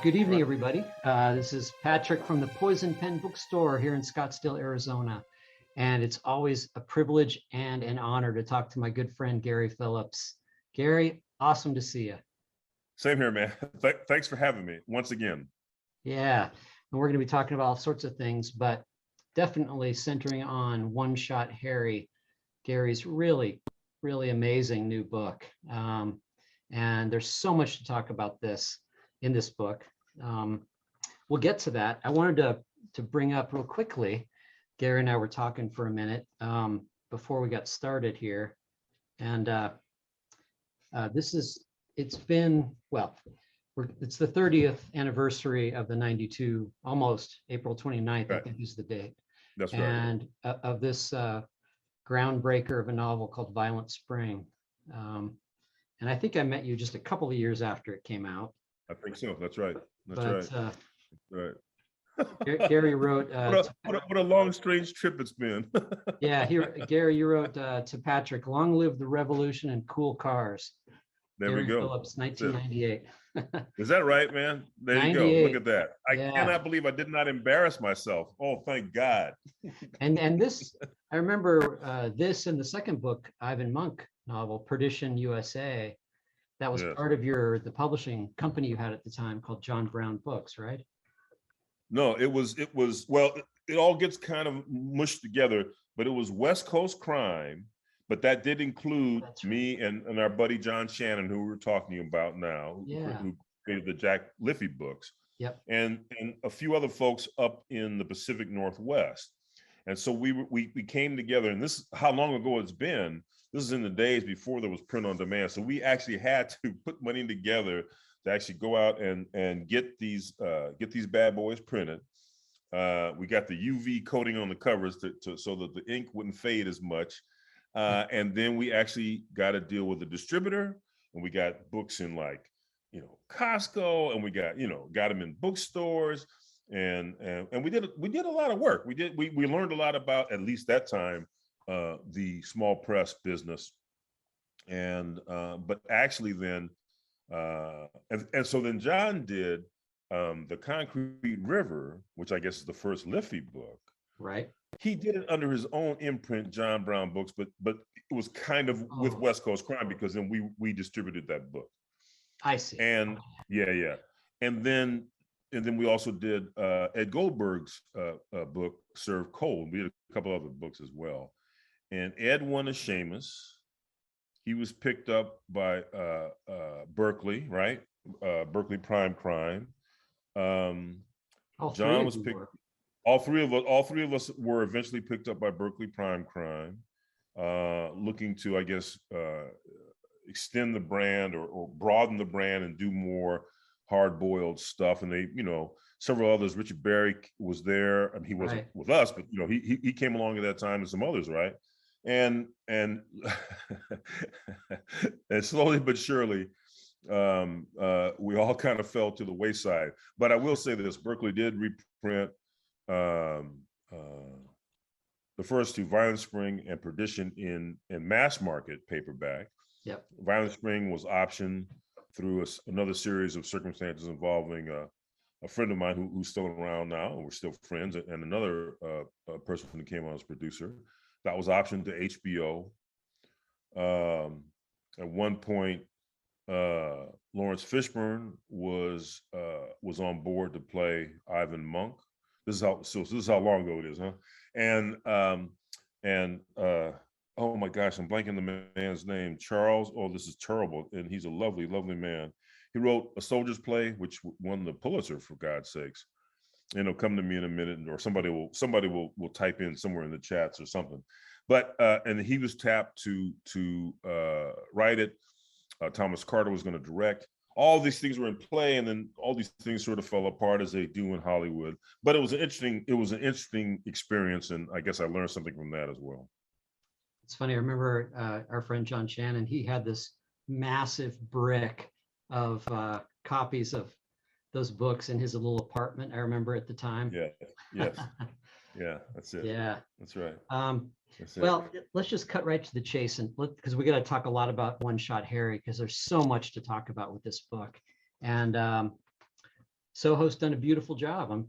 Good evening, everybody. This is Patrick from the Poison Pen Bookstore here in Scottsdale, Arizona. And it's always a privilege and an honor to talk to my good friend, Gary Phillips. Gary, awesome to see you. Same here, man. Thanks for having me once again. Yeah, and we're going to be talking about all sorts of things, but definitely centering on One Shot Harry, Gary's really amazing new book. And there's so much to talk about in this book. We'll get to that. I wanted to bring up real quickly, Gary and I were talking for a minute before we got started here. And it's the 30th anniversary of the 92, almost April 29th, right. I think is the date. That's right. And of this groundbreaker of a novel called Violent Spring. And I think I met you just a couple of years after it came out. I think so. That's right. That's right. Gary wrote. What a long, strange trip it's been. Yeah, Gary, you wrote to Patrick, "Long live the revolution and cool cars." There Gary we go. Phillips, 1998. Is that right, man? There you go. Look at that. I cannot believe I did not embarrass myself. Oh, thank God. And this, I remember this in the second book, Ivan Monk novel, Perdition USA. That was part of the publishing company you had at the time called John Brown Books, right? No, it was, well, it all gets kind of mushed together, but it was West Coast Crime, but that did include me and our buddy John Shannon, who we're talking about now, who created the Jack Liffey books. Yep. And a few other folks up in the Pacific Northwest. And so we came together, and this is how long ago it's been. This is in the days before there was print on demand. So we actually had to put money together to actually go out and get these bad boys printed. We got the UV coating on the covers so that the ink wouldn't fade as much. And then we actually got to deal with the distributor, and we got books in Costco, and we got them in bookstores, and we did a lot of work. We learned a lot about, at least that time, the small press business, and but actually then so then John did the Concrete River, which I guess is the first Liffey book. Right. He did it under his own imprint, John Brown Books, but it was kind of with West Coast Crime, because then we distributed that book. I see. And and then we also did Ed Goldberg's book, Serve Cold. We did a couple other books as well. And Ed won a Seamus. He was picked up by Berkeley, right? Berkeley Prime Crime. John was picked. All three of us were eventually picked up by Berkeley Prime Crime, looking to, I guess, extend the brand or broaden the brand and do more hard-boiled stuff. And they, several others. Richard Berry was there. I mean, he wasn't with us, but he came along at that time, and some others, right? And and slowly but surely, we all kind of fell to the wayside. But I will say this: Berkeley did reprint the first two, Violent Spring and Perdition, in mass market paperback. Yep. Violent Spring was optioned through another series of circumstances involving a friend of mine who's still around now, and we're still friends, and another person who came on as producer. That was optioned to HBO. At one point, Lawrence Fishburne was on board to play Ivan Monk. This is how long ago it is, huh? And oh my gosh, I'm blanking the man's name. Charles. Oh, this is terrible. And he's a lovely, lovely man. He wrote A Soldier's Play, which won the Pulitzer, for God's sakes. And it'll come to me in a minute, or somebody will type in somewhere in the chats or something. But and he was tapped to write it. Thomas Carter was going to direct. All these things were in play, and then all these things sort of fell apart, as they do in Hollywood. But it was an interesting experience, and I guess I learned something from that as well. It's funny. I remember our friend John Shannon. He had this massive brick of copies of those books in his little apartment. I remember at the time. Yeah. Yes. Yeah. That's it. Yeah. That's right. Well, let's just cut right to the chase, and because we got to talk a lot about One Shot Harry, because there's so much to talk about with this book. And Soho's done a beautiful job. Are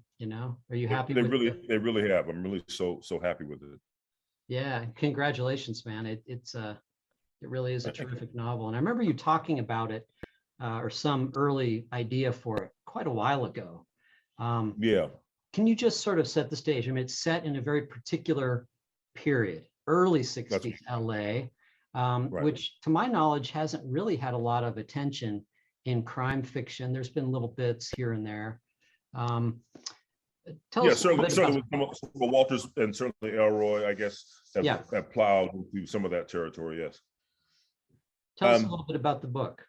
you happy with it? They really have. I'm really so happy with it. Yeah, congratulations, man. It really is a terrific novel. And I remember you talking about it or some early idea for it quite a while ago. Yeah, Can you just sort of set the stage? I mean, it's set in a very particular period, early that's 60s LA, right. which to my knowledge hasn't really had a lot of attention in crime fiction. There's been little bits here and there. Um, Tell Yeah, us a little bit certainly about, with some of Walters and certainly Elroy, I guess, yeah, have plowed into some of that territory. Yes. tell us a little bit about the book.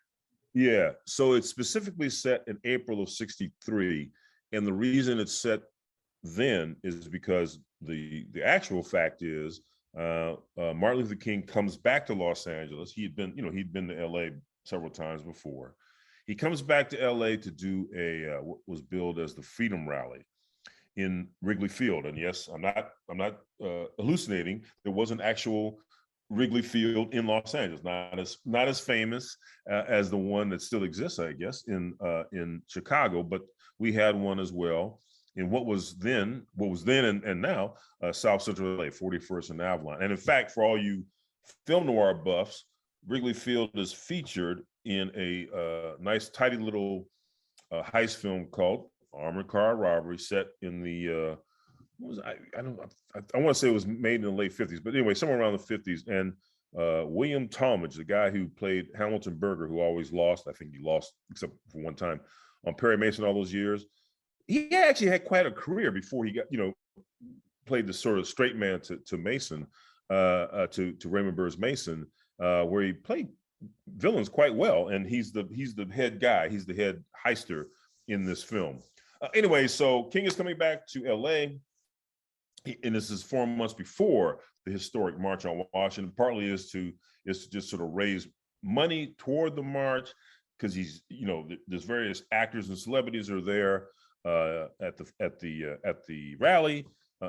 Yeah. So it's specifically set in April of '63, and the reason it's set then is because the actual fact is Martin Luther King comes back to Los Angeles. He'd been to LA several times before. He comes back to LA to do what was billed as the Freedom Rally in Wrigley Field. And yes, I'm not hallucinating. There was an actual Wrigley Field in Los Angeles, not as famous as the one that still exists, I guess, in Chicago, but we had one as well in what was then and now South Central LA, 41st and Avalon. And in fact, for all you film noir buffs, Wrigley Field is featured in a nice, tidy little heist film called Armored Car Robbery, set in the I want to say it was made in the late 50s, but anyway, somewhere around the 50s. And William Talmadge, the guy who played Hamilton Berger, who always lost, I think he lost except for one time on Perry Mason all those years. He actually had quite a career before he got, played the sort of straight man to Mason, to Raymond Burr's Mason, where he played villains quite well. And he's the head guy, he's the head heister in this film. Anyway, so King is coming back to LA, and this is 4 months before the historic March on Washington. Partly is to just sort of raise money toward the march, because there's various actors and celebrities are there at the rally,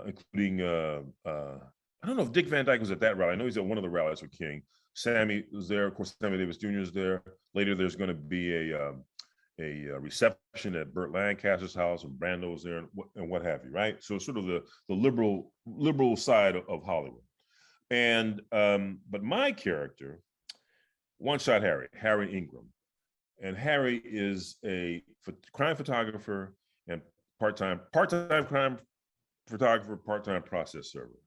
including I don't know if Dick Van Dyke was at that rally. I know he's at one of the rallies with King. Sammy was there, of course. Sammy Davis Jr. is there. Later, there's going to be a reception at Burt Lancaster's house, and Brando's there, and what have you, right? So sort of the liberal side of Hollywood. And but my character, One Shot Harry Ingram, and Harry is a crime photographer and part-time crime photographer, part-time process server.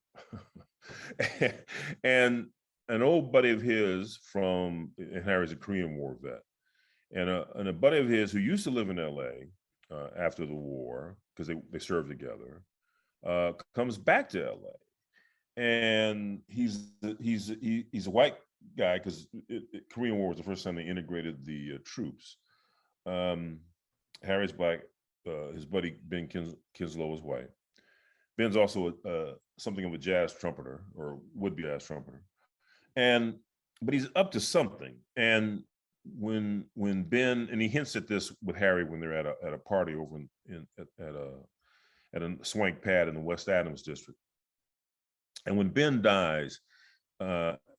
And an old buddy of his and Harry's a Korean War vet. And a buddy of his who used to live in LA after the war, because they served together, comes back to LA, and he's a white guy, because Korean War was the first time they integrated the troops. Harry's black, his buddy Ben Kinslow is white. Ben's also something of a jazz trumpeter, or would-be jazz trumpeter, but he's up to something. And when Ben, and he hints at this with Harry when they're at a party over at a swank pad in the West Adams district. And when Ben dies,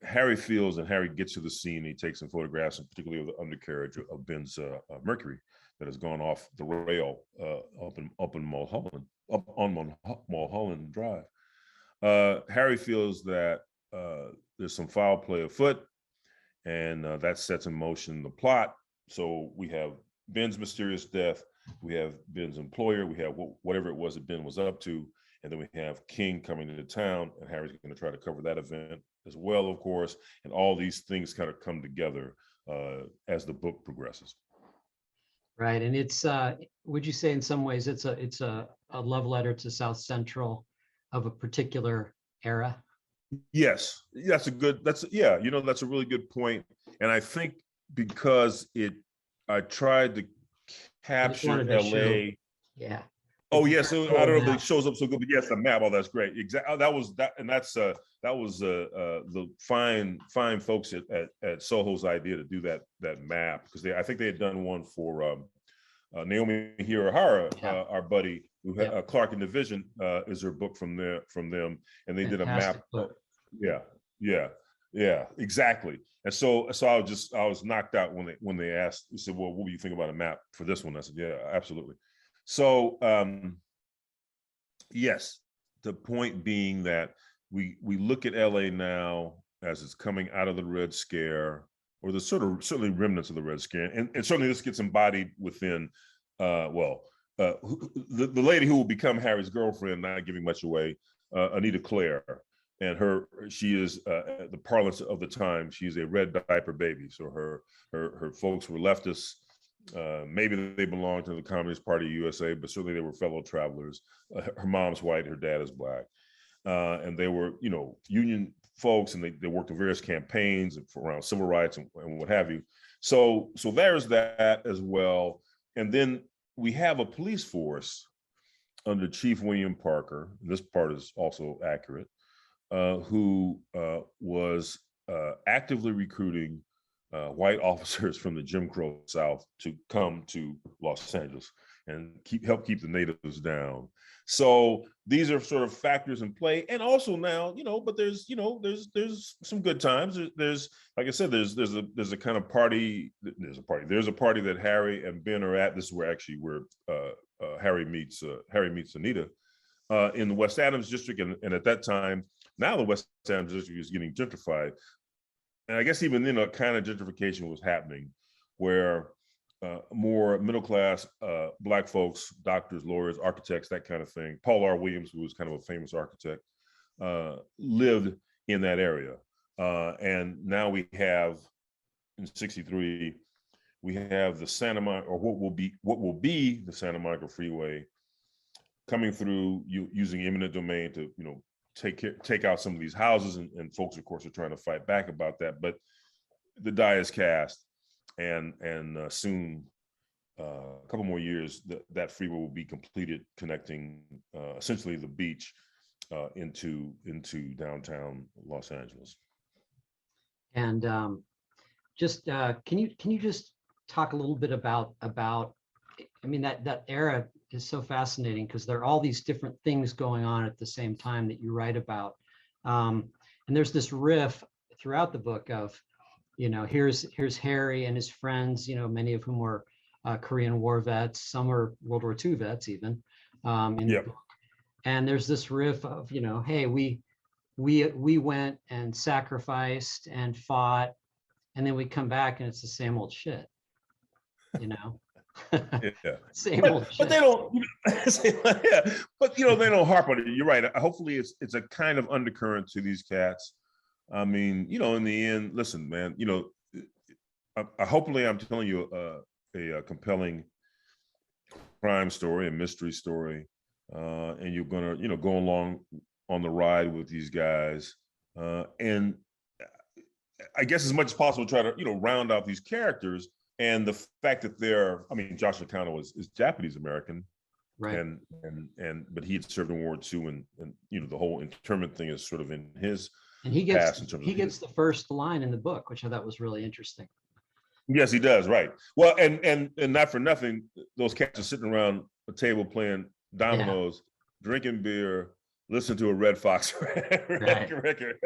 Harry feels, and Harry gets to the scene, and he takes some photographs, and particularly of the undercarriage of Ben's Mercury that has gone off the rail up in Mulholland, up on Mulholland Drive. Harry feels that there's some foul play afoot, and that sets in motion the plot. So we have Ben's mysterious death, we have Ben's employer, we have whatever it was that Ben was up to, and then we have King coming into town, and Harry's going to try to cover that event as well, of course. And all these things kind of come together as the book progresses. Right, and it's would you say in some ways it's a love letter to South Central of a particular era? Yes, that's a really good point. And I think because I tried to capture LA. Yeah. Oh yes, I don't know if it shows up so good, but yes, the map. Oh, that's great. Exactly. That was the fine folks at Soho's idea to do that map, because I think they had done one for Naomi Hirahara, our buddy who had Clark and Division is her book from them, and they did a map. Yeah, exactly. And so I was knocked out when they asked. They said, "Well, what do you think about a map for this one?" I said, "Yeah, absolutely." So yes, the point being that we look at LA now as it's coming out of the Red Scare, or the sort of certainly remnants of the Red Scare, and certainly this gets embodied within the lady who will become Harry's girlfriend, not giving much away, Anita Claire, and she is the parlance of the time, she's a red diaper baby. So her folks were leftists. Maybe they belonged to the Communist Party of USA, but certainly they were fellow travelers. Her mom's white, her dad is black, and they were, union folks, and they worked in various campaigns around civil rights and what have you. So there's that as well. And then we have a police force under Chief William Parker. This part is also accurate, who was actively recruiting white officers from the Jim Crow South to come to Los Angeles and help keep the natives down. So these are sort of factors in play, and also now, but there's some good times. There's like I said, there's a kind of party. There's a party that Harry and Ben are at. This is where Harry meets Anita in the West Adams district, and at that time, now the West Adams district is getting gentrified. And I guess even then, a kind of gentrification was happening where more middle-class Black folks, doctors, lawyers, architects, that kind of thing. Paul R. Williams, who was kind of a famous architect, lived in that area. And now we have, in '63, we have the Santa Monica, or what will be the Santa Monica Freeway, coming through using eminent domain to, take out some of these houses, and folks, of course, are trying to fight back about that. But the die is cast, and soon, a couple more years, that freeway will be completed, connecting essentially the beach into downtown Los Angeles. And just can you just talk a little bit about I mean, that era is so fascinating because there are all these different things going on at the same time that you write about. And there's this riff throughout the book of, here's Harry and his friends, many of whom were Korean War vets, some were World War II vets even. The book. And there's this riff of, hey, we went and sacrificed and fought, and then we come back and it's the same old shit, Yeah. Same old shit. But they don't, but they don't harp on it. You're right. Hopefully it's a kind of undercurrent to these cats. I mean, in the end, listen, man, hopefully I'm telling you a compelling crime story, a mystery story, and you're gonna, go along on the ride with these guys, and I guess as much as possible try to, round out these characters. And the fact that Josh Nakano is Japanese American, right? But he had served in World War II, and the whole internment thing is sort of in his past. He gets the first line in the book, which I thought was really interesting. Yes, he does. Right. Well, and not for nothing, those cats are sitting around a table playing dominoes, drinking beer, listen to a Red Fox record,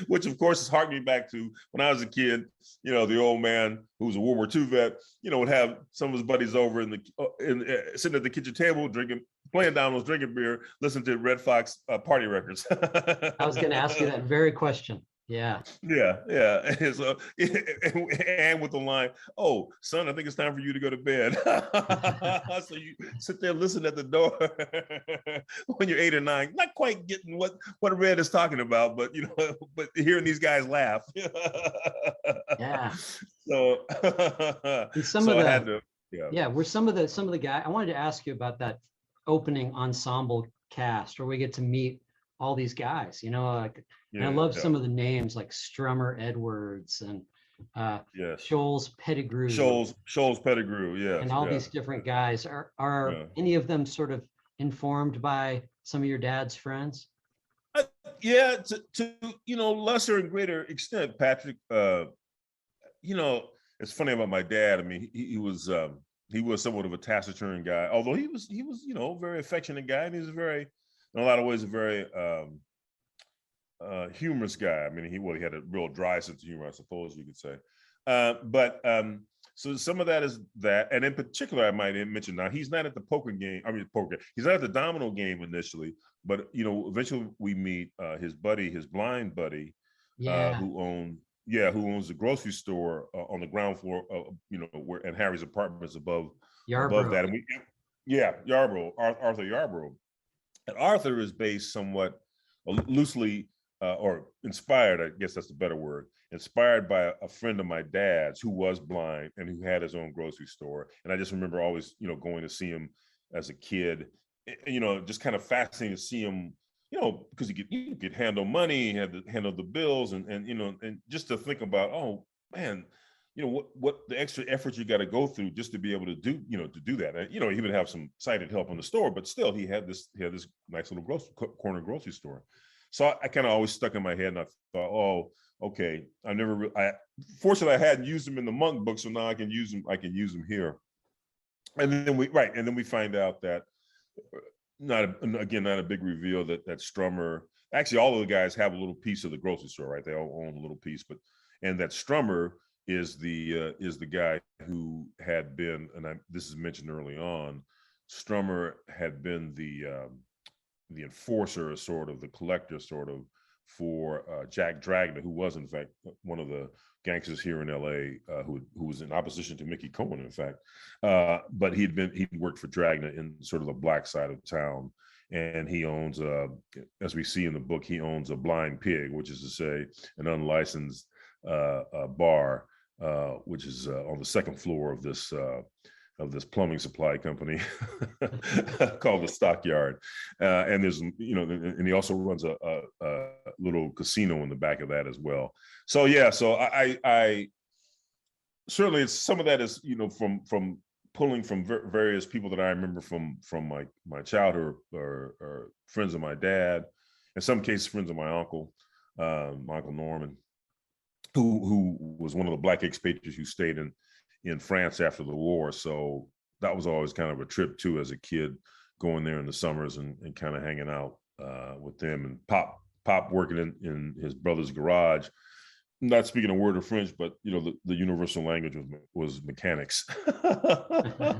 which of course is harkening back to when I was a kid. The old man who was a World War II vet, would have some of his buddies over sitting at the kitchen table, playing dominoes, drinking beer, listening to Red Fox party records. I was going to ask you that very question. Yeah. And, so, and with the line, "Oh, son, I think it's time for you to go to bed." So you sit there, listen at the door when you're 8 or 9, not quite getting what Red is talking about, but but hearing these guys laugh. Yeah. So, were some of the guys. I wanted to ask you about that opening ensemble cast where we get to meet all these guys, and I love some of the names like Strummer Edwards and Shoals Pettigrew. Shoals Pettigrew, yeah. And all these different guys. Are any of them sort of informed by some of your dad's friends? To lesser and greater extent, Patrick. It's funny about my dad. I mean, he was somewhat of a taciturn guy, although he was very affectionate guy, and he was in a lot of ways a very humorous guy. I mean, he had a real dry sense of humor, I suppose you could say. But So some of that is that, and in particular, I might mention now he's not at the poker game. I mean, poker. He's not at the domino game initially, but eventually we meet his buddy, his blind buddy, Yeah. who owns the grocery store on the ground floor, where and Harry's apartment is above Yarborough. that, and Yarborough, Arthur Yarborough, and Arthur is based somewhat loosely or inspired, I guess that's the better word, inspired by a friend of my dad's who was blind and who had his own grocery store. And I just remember always, going to see him as a kid, just kind of fascinating to see him, because he could handle money, he had to handle the bills, and just to think about, oh man, what the extra effort you got to go through just to be able to do, to do that. And, he would have some sighted help in the store, but still he had this nice little corner grocery store. So I kind of always stuck in my head, and I thought, oh, okay. Fortunately, I hadn't used them in the monk book, so now I can use them. I can use them here. And then we find out that not a big reveal that Strummer, actually all of the guys have a little piece of the grocery store, right? They all own a little piece, and that Strummer is the guy who had been, and this is mentioned early on. Strummer had been the enforcer, sort of the collector, sort of, for Jack Dragna, who was in fact one of the gangsters here in LA, who was in opposition to Mickey Cohen, in fact. But he'd worked for Dragna in sort of the black side of town, and he owns, as we see in the book, he owns a Blind Pig, which is to say an unlicensed bar, which is on the second floor of this plumbing supply company called the Stockyard. And there's, and he also runs a little casino in the back of that as well. So, yeah, so I certainly, it's some of that is, from pulling from various people that I remember from my childhood, or friends of my dad, in some cases, friends of my uncle Norman, who was one of the black expatriates who stayed in France after the war. So that was always kind of a trip too, as a kid, going there in the summers and kind of hanging out with them, and Pop working in his brother's garage, not speaking a word of French, but the universal language was mechanics. How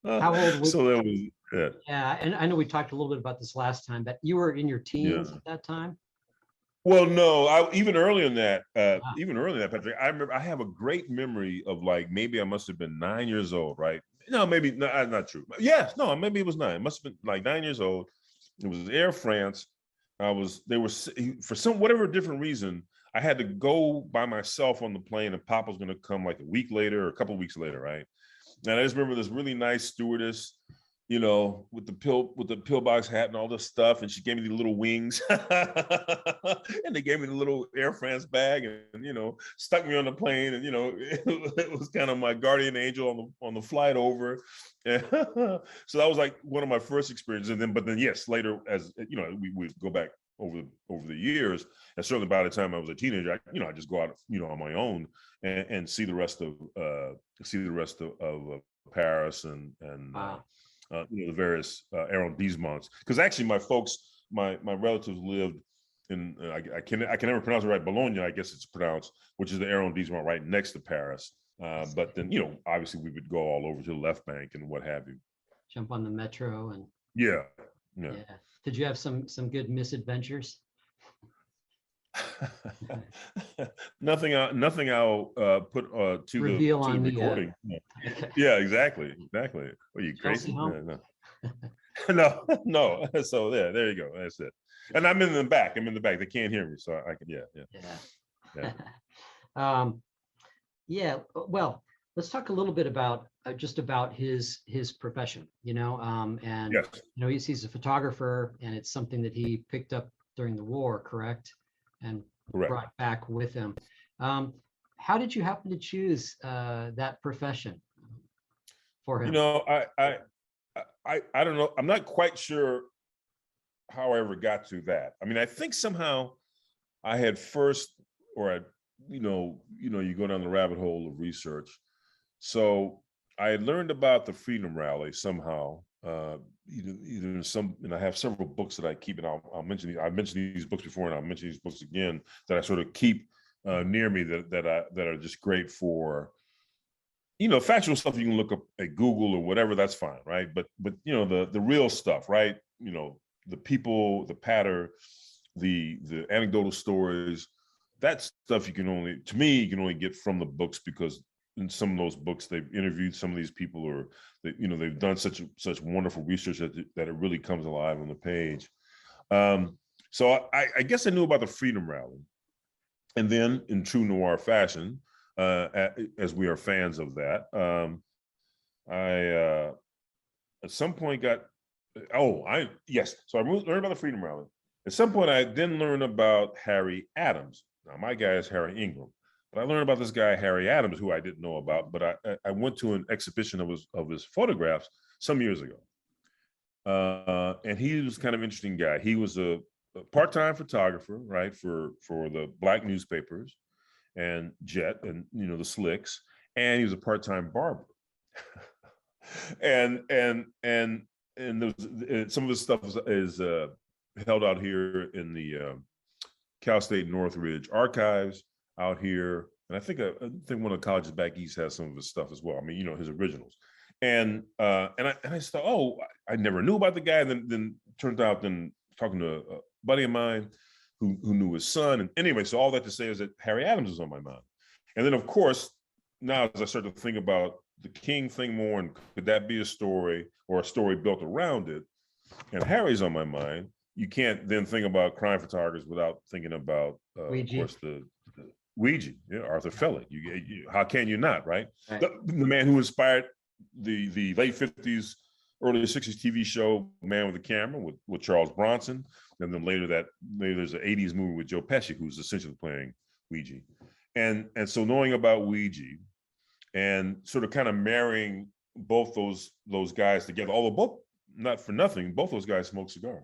old was, so that was it. Yeah, and I know we talked a little bit about this last time, but you were in your teens at that time? Well, no, even earlier than that, Patrick, I remember I have a great memory of, like, maybe I must have been 9 years old, right? No, maybe not true. Yes, no, maybe it was 9. It must have been like 9 years old. It was Air France. For some whatever different reason, I had to go by myself on the plane, and Papa was going to come like a week later or a couple of weeks later, right? And I just remember this really nice stewardess, with the pillbox hat and all this stuff, and she gave me the little wings, and they gave me the little Air France bag, and stuck me on the plane, and it was kind of my guardian angel on the flight over. So that was like one of my first experiences, but then yes, later, as we would go back over the years, and certainly by the time I was a teenager, I just go out on my own and see the rest of Paris and Wow. the various arrondissements, because actually my relatives lived in I can never pronounce it right, Bologna, I guess it's pronounced, which is the arrondissement right next to Paris. But then obviously we would go all over to the left bank and what have you. Jump on the metro and yeah. Did you have some good misadventures? Nothing I'll put to Reveal the on the recording. Okay. Yeah, exactly. Are you crazy? No. So there you go. That's it. And I'm in the back. They can't hear me, so I can. Yeah. Well, let's talk a little bit about just about his profession. And yes. He's a photographer, and it's something that he picked up during the war, correct? And Correct. Brought back with him. How did you happen to choose that profession for him? I don't know. I'm not quite sure how I ever got to that. I mean, I think somehow I had first, you go down the rabbit hole of research. So I had learned about the Freedom Rally somehow. Either some, and I have several books that I keep, and I'll mention these. I've mentioned these books before, and I'll mention these books again that I sort of keep near me that are just great for factual stuff you can look up at Google or whatever, that's fine, right? But the real stuff, right? The people, the patter, the anecdotal stories, that stuff you can only get from the books, because in some of those books they've interviewed some of these people, or they've done such wonderful research that it really comes alive on the page. So I guess I knew about the Freedom Rally, and then in true noir fashion, as we are fans of that, I at some point got so I learned about the Freedom Rally. At some point, I then learned about Harry Adams. Now, my guy is Harry Ingram, but I learned about this guy, Harry Adams, who I didn't know about. But I went to an exhibition of his photographs some years ago, and he was kind of an interesting guy. He was a part-time photographer, right, for the black newspapers and Jet and the Slicks, and he was a part-time barber. and some of his stuff is held out here in the Cal State Northridge archives out here, and I think one of the colleges back east has some of his stuff as well. I mean, his originals, and I thought, oh, I never knew about the guy. And then turned out, talking to a buddy of mine who knew his son, and anyway, so all that to say is that Harry Adams is on my mind. And then, of course, now as I start to think about the King thing more, and could that be a story or a story built around it, and Harry's on my mind, you can't then think about crime photographers without thinking about, of course, the Ouija, Arthur Felick. How can you not, right? The man who inspired the late 50s, early 60s TV show Man with a Camera with Charles Bronson, and then later there's an 80s movie with Joe Pesci, who's essentially playing Ouija. And so knowing about Ouija and sort of kind of marrying both those guys together, although both, not for nothing, both those guys smoke cigars.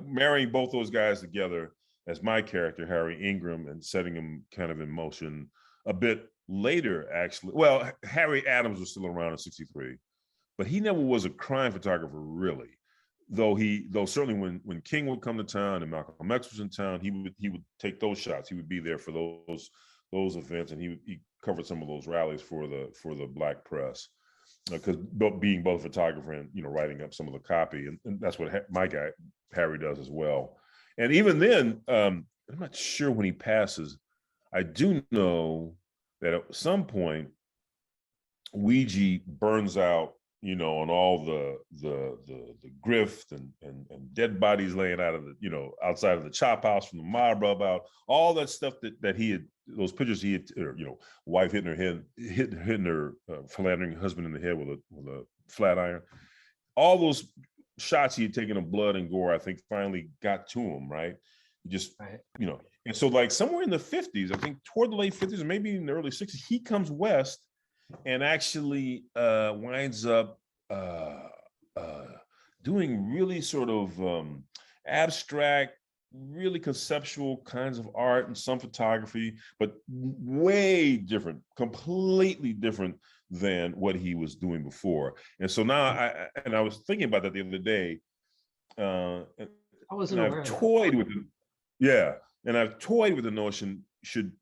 Marrying both those guys together as my character, Harry Ingram, and setting him kind of in motion a bit later, actually. Well, Harry Adams was still around in '63, but he never was a crime photographer, really. Though certainly when King would come to town and Malcolm X was in town, he would take those shots. He would be there for those events, and he covered some of those rallies for the Black press, because being both a photographer and writing up some of the copy, and that's what my guy Harry does as well. And even then, I'm not sure when he passes. I do know that at some point, Ouija burns out, on all the grift and dead bodies laying out of the outside of the chop house from the mob rub out, all that stuff that he had, those pictures he had, wife hitting her philandering husband in the head with a flat iron, all those shots he had taken of blood and gore, I think finally got to him, right? Just right. And so like somewhere in the 50s, I think toward the late 50s or maybe in the early 60s, he comes west and actually winds up doing really sort of abstract, really conceptual kinds of art and some photography, but way different, completely different than what he was doing before. And so now I was thinking about that the other day. I wasn't aware. I've toyed with it. Yeah. And I've toyed with the notion, should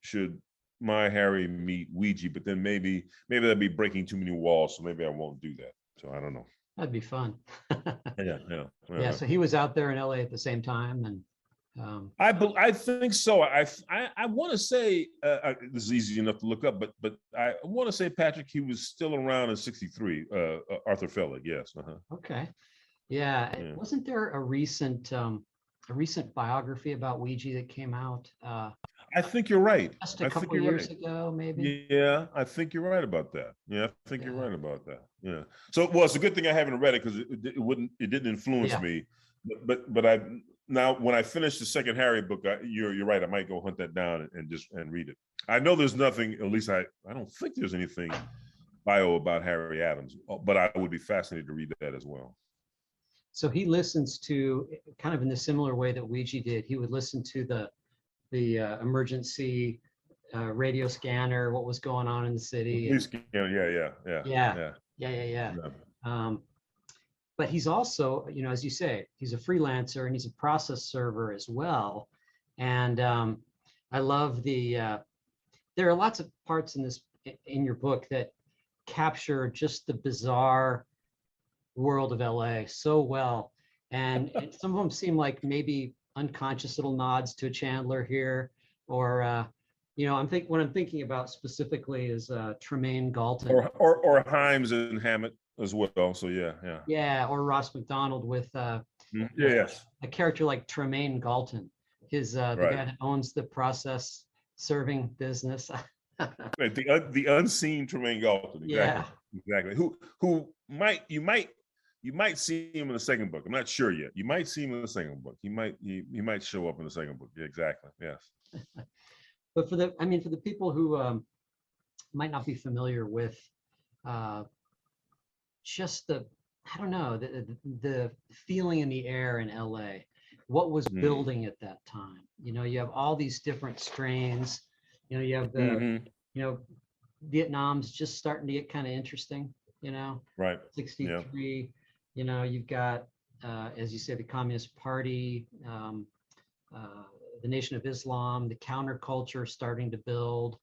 my Harry meet Ouija, but then maybe that'd be breaking too many walls, so maybe I won't do that. So I don't know. That'd be fun. Yeah. So he was out there in LA at the same time, and I think so. I want to say this is easy enough to look up, but I want to say, Patrick, he was still around in '63. Arthur Felick, yes. Okay. Yeah. Wasn't there a recent biography about Ouija that came out? I think you're right. Just a couple years ago, maybe. Yeah, I think you're right about that. Yeah, I think you're right about that. Yeah. So, well, it's a good thing I haven't read it, because it didn't influence me. But I now, when I finish the second Harry book, you're right. I might go hunt that down and read it. I know there's nothing. At least I don't think there's anything bio about Harry Adams, but I would be fascinated to read that as well. So he listens to, kind of in the similar way that Ouija did. He would listen to the emergency radio scanner, what was going on in the city. Yeah. But he's also, as you say, he's a freelancer and he's a process server as well. And I love there are lots of parts in your book that capture just the bizarre world of LA so well. And some of them seem like maybe unconscious little nods to Chandler here, or what I'm thinking about specifically is Tremaine Galton. Or Himes and Hammett as well. So yeah. Yeah, or Ross McDonald with Yes. a character like Tremaine Galton, the Right. guy that owns the process serving business. Right. The unseen Tremaine Galton. Exactly. Yeah. Exactly. Who you might see him in the second book. I'm not sure yet. You might see him in the second book. He might show up in the second book. Yeah, exactly. Yes. But for the people who might not be familiar with just I don't know, the feeling in the air in LA, what was building at that time. You have all these different strains. You have the, Vietnam's just starting to get kind of interesting, Right. 63, you've got, as you say, the Communist Party, the Nation of Islam, the counterculture starting to build.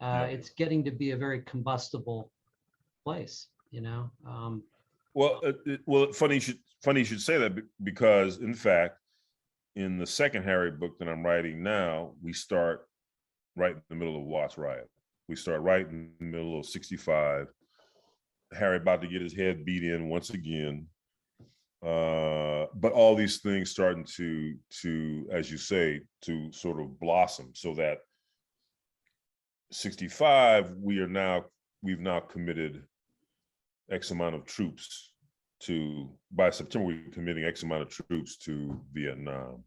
It's getting to be a very combustible place, Well, funny you should say that, because in fact, in the second Harry book that I'm writing now, we start right in the middle of Watts riot. We start right in the middle of 65. Harry about to get his head beat in once again. But all these things starting to, as you say, to sort of blossom, so that 65, we've now committed X amount of troops by September, we're committing X amount of troops to Vietnam.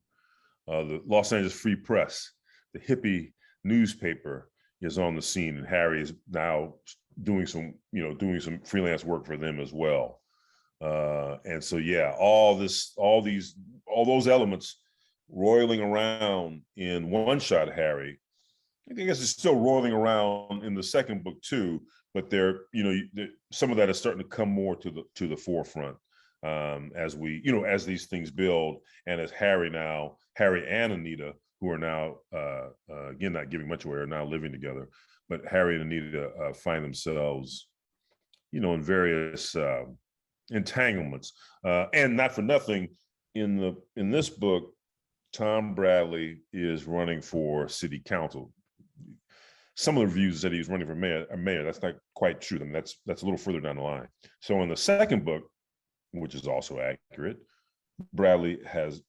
The Los Angeles Free Press, the hippie newspaper, is on the scene, and Harry is now doing some freelance work for them as well. And so, yeah, all those elements roiling around in One Shot Harry, I guess it's still roiling around in the second book too, but some of that is starting to come more to the forefront as these things build, and as Harry and Anita, who are now again, not giving much away, are now living together, but Harry and Anita find themselves, in various entanglements, and not for nothing, in this book, Tom Bradley is running for city council. Some of the reviews said he was running for mayor. That's not quite true. I mean, that's a little further down the line. So in the second book, which is also accurate, Bradley has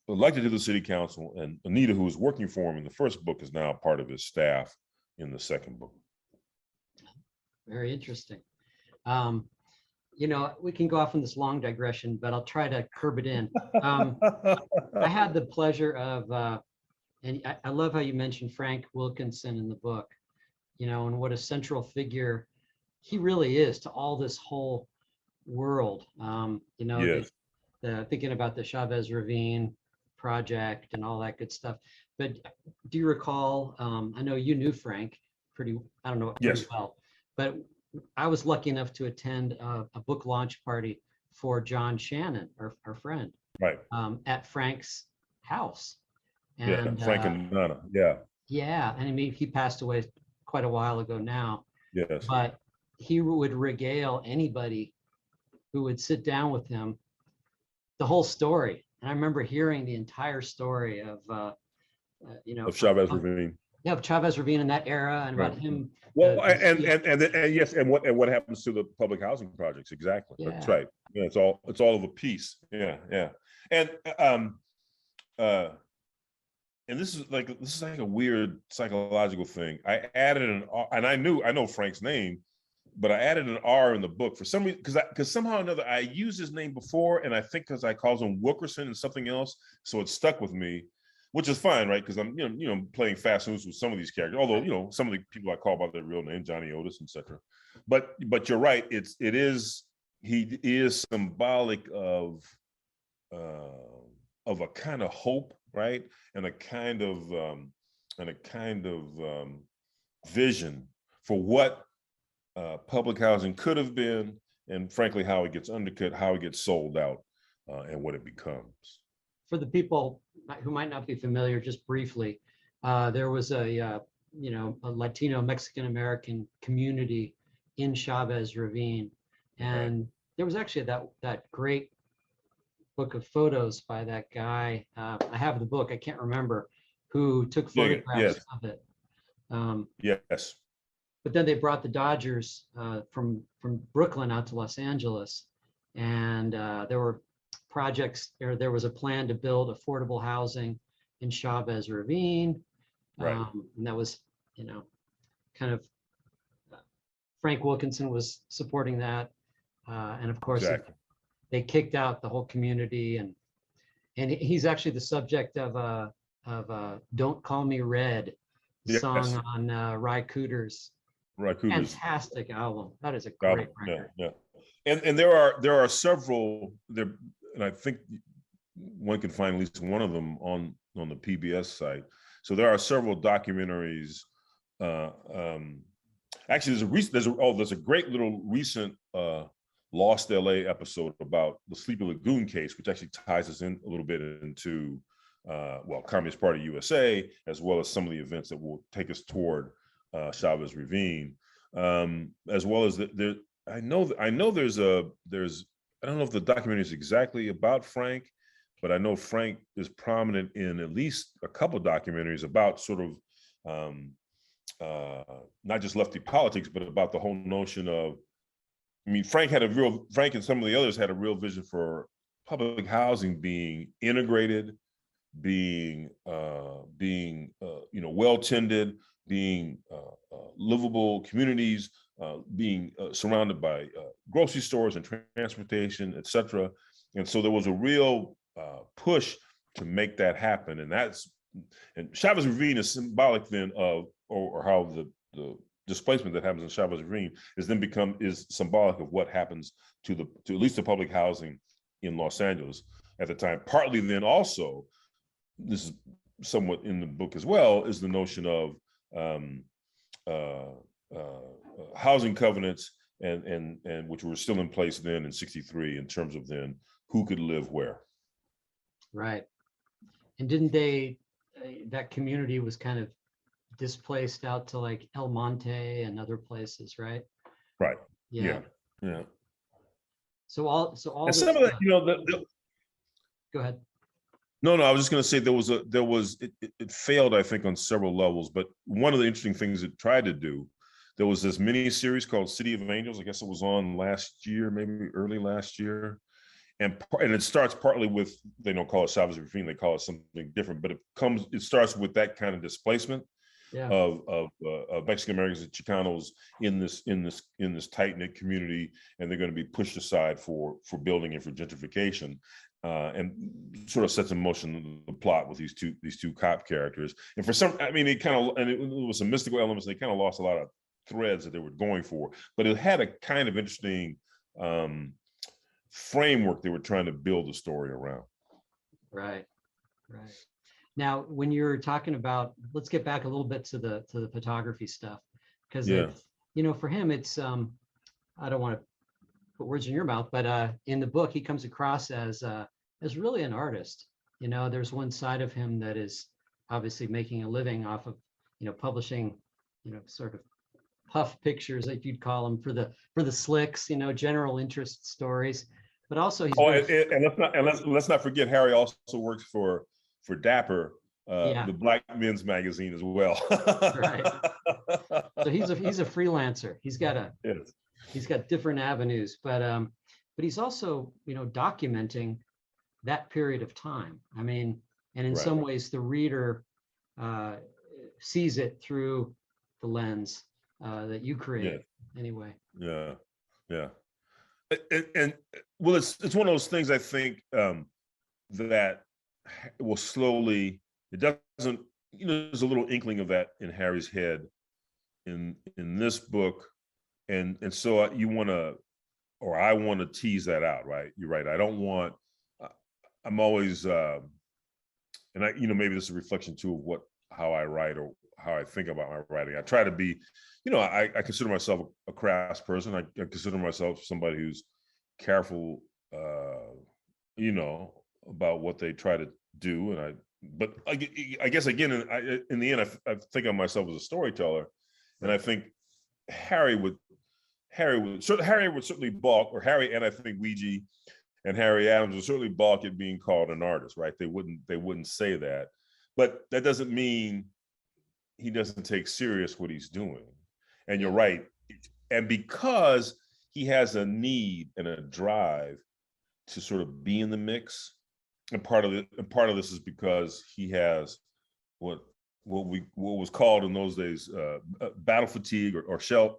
elected to the city council, and Anita, who was working for him in the first book, is now part of his staff in the second book. Very interesting. We can go off on this long digression, but I'll try to curb it in. I had the pleasure of, and I love how you mentioned Frank Wilkinson in the book, and what a central figure he really is to all this whole world. Yes. Thinking about the Chavez Ravine project and all that good stuff. But do you recall, I know you knew Frank pretty well, but I was lucky enough to attend a book launch party for John Shannon, our friend, right, at Frank's house. And Frank and Nana, yeah. Yeah, and I mean, he passed away quite a while ago now. Yes. But he would regale anybody who would sit down with him the whole story. And I remember hearing the entire story of Chavez Ravine. Yeah, of Chavez Ravine in that era, and about him. Well, and yes, and what happens to the public housing projects? Exactly. Yeah. That's right. Yeah, it's all of a piece. Yeah. And this is like a weird psychological thing. I added an R, and I know Frank's name, but I added an R in the book for some reason, because somehow or another I used his name before, and I think because I called him Wilkinson and something else, so it stuck with me, which is fine, right? Because I'm playing fast news with some of these characters, although some of the people I call by their real name, Johnny Otis, etc. But you're right, he is symbolic of a kind of hope, right, and a kind of vision for what public housing could have been, and frankly, how it gets undercut, how it gets sold out, and what it becomes. For the people who might not be familiar, just briefly, there was a Latino Mexican American community in Chavez Ravine. And there was actually that great book of photos by that guy. I have the book, I can't remember who took photographs of it. Yes. But then they brought the Dodgers from Brooklyn out to Los Angeles, and there were projects, there was a plan to build affordable housing in Chavez Ravine. Right. And that was, kind of Frank Wilkinson was supporting that. And of course, Exactly. they kicked out the whole community, and he's actually the subject of "Don't Call Me Red," the Yes. song on Ry Cooder's fantastic album. That is a great record. Yeah. And there are several there, and I think one can find at least one of them on the PBS site. So there are several documentaries. Actually, there's a great little recent Lost LA episode about the Sleepy Lagoon case, which actually ties us in a little bit into Communist Party USA, as well as some of the events that will take us toward Chavez Ravine, as well as I know there's I don't know if the documentary is exactly about Frank, but I know Frank is prominent in at least a couple documentaries about sort of not just lefty politics, but about the whole notion of, Frank and some of the others had a real vision for public housing being integrated, being well tended, being livable communities, being surrounded by grocery stores and transportation, et cetera. And so there was a real push to make that happen. And Chavez Ravine is symbolic then of, or how the displacement that happens in Chavez Ravine is symbolic of what happens to at least the public housing in Los Angeles at the time. Partly then also, this is somewhat in the book as well, is the notion of housing covenants and which were still in place then in '63 in terms of then who could live where. Right. And didn't that community was kind of displaced out to like El Monte and other places, right? Right. Yeah. So all and some of that, go ahead. No, I was just going to say it failed, I think, on several levels. But one of the interesting things it tried to do, there was this mini series called City of Angels. I guess it was on last year, maybe early last year. And it starts partly with, they don't call it Chavez Ravine, they call it something different, but it starts with that kind of displacement of Mexican Americans and Chicanos in this tight-knit community, and they're going to be pushed aside for building and for gentrification, and sort of sets in motion the plot with these two cop characters. And for some, it was some mystical elements. They kind of lost a lot of threads that they were going for, but it had a kind of interesting framework they were trying to build a story around. Right. Now, when you're talking about, let's get back a little bit to the photography stuff, because for him, it's I don't want to put words in your mouth, but in the book, he comes across as really an artist. There's one side of him that is obviously making a living off of publishing sort of puff pictures, if you'd call them, for the slicks, general interest stories. But also he's let's not forget Harry also works for Dapper, the Black Men's magazine as well. Right. So he's a freelancer. He's got different avenues, but he's also documenting that period of time. And in some ways the reader sees it through the lens that you create anyway. Yeah. And well, it's one of those things, I think, that will slowly, it doesn't, there's a little inkling of that in Harry's head in this book. And so I want to tease that out, right? You're right. I'm always, and maybe this is a reflection too of how I write or how I think about my writing. I try to be, I consider myself a crafts person. I consider myself somebody who's careful, about what they try to do. But I guess again, in the end, I think of myself as a storyteller, and I think Harry Harry would certainly balk, or Harry and I think Ouija and Harry Adams would certainly balk at being called an artist, right? They wouldn't say that, but that doesn't mean he doesn't take serious what he's doing. And you're right, and because he has a need and a drive to sort of be in the mix, and part of this is because he has what was called in those days battle fatigue or shell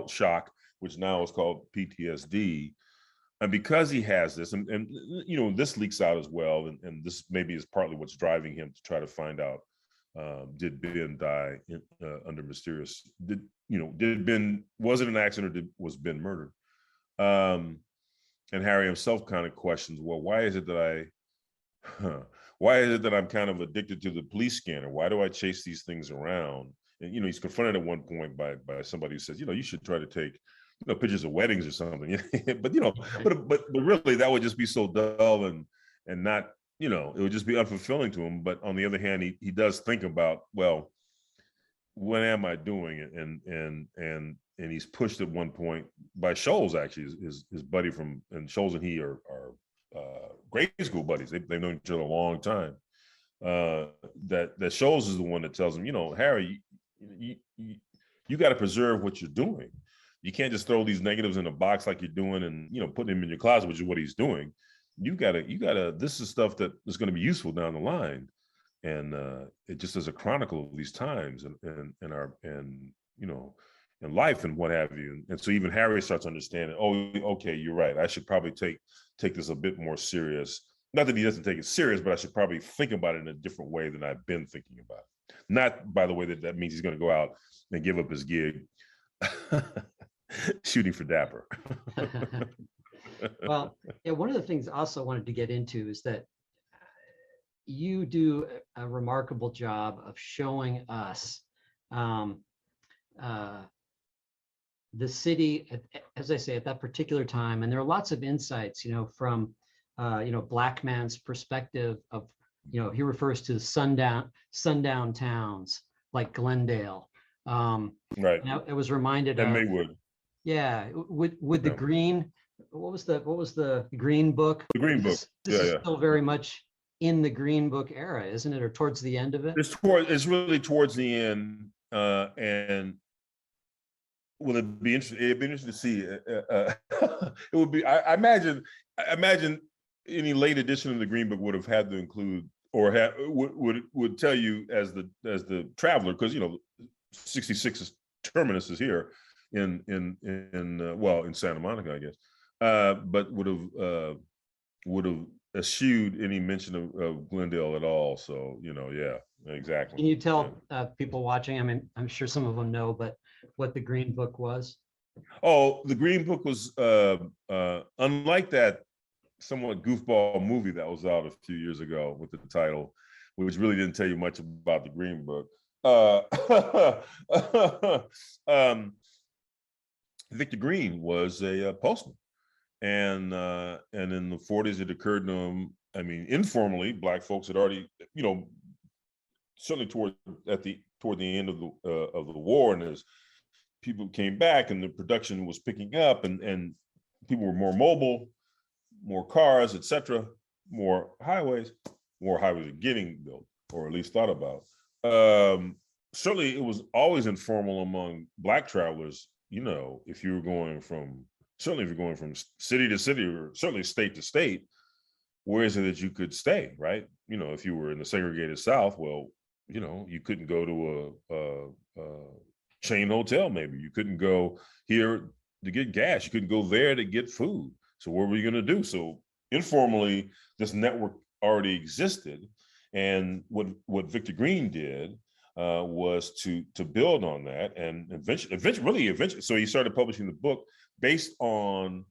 shock, which now is called PTSD. And because he has this, and this leaks out as well, and this maybe is partly what's driving him to try to find out, did Ben die under mysterious? Did Ben, was it an accident, or was Ben murdered? And Harry himself kind of questions, well, why is it that I'm kind of addicted to the police scanner? Why do I chase these things around? And he's confronted at one point by somebody who says, you should try to take pictures of weddings or something. but really that would just be so dull and not, it would just be unfulfilling to him. But on the other hand, he does think about, well, what am I doing? And he's pushed at one point by Scholes, actually, his buddy and Scholes and he are grade school buddies. They've known each other a long time. That Scholes is the one that tells him, Harry, you got to preserve what you're doing. You can't just throw these negatives in a box like you're doing and, putting them in your closet, which is what he's doing. You gotta, this is stuff that is going to be useful down the line. And it just as a chronicle of these times and in life and what have you. And so even Harry starts understanding, oh, okay, you're right. I should probably take this a bit more serious. Not that he doesn't take it serious, but I should probably think about it in a different way than I've been thinking about it. Not, by the way, that means he's going to go out and give up his gig shooting for Dapper. Well, one of the things I also wanted to get into is that you do a remarkable job of showing us the city, as I say, at that particular time. And there are lots of insights, from, Black man's perspective of, he refers to sundown towns like Glendale. Right. It was reminded and of Maywood. Yeah. Would the green, what was the Green Book? The Green Book. This is still very much in the Green Book era, isn't it? Or towards the end of it? It's really towards the end. And will it be interesting? It'd be interesting to see. It would be. I imagine any late edition of the Green Book would have had to include, or would tell you as the traveler, because 66's terminus is here in Santa Monica, I guess. But would have eschewed any mention of Glendale at all. So yeah, exactly. Can you tell people watching? I mean, I'm sure some of them know, but what the Green Book was? Oh, the Green Book was unlike that somewhat goofball movie that was out a few years ago with the title, which really didn't tell you much about the Green Book. Victor Green was a postman, and in the 40s it occurred to him. I mean, informally, Black folks had already, certainly toward the end of the war, and as people came back and the production was picking up, and people were more mobile, more cars, etc., more highways are getting built, or at least thought about. Certainly, it was always informal among Black travelers. If you're going from city to city, or certainly state to state, where is it that you could stay, right? If you were in the segregated South, well, you couldn't go to a chain hotel. Maybe you couldn't go here to get gas. You couldn't go there to get food. So what were you going to do? So informally, this network already existed, and what Victor Green did was to build on that, and eventually. So he started publishing the book based on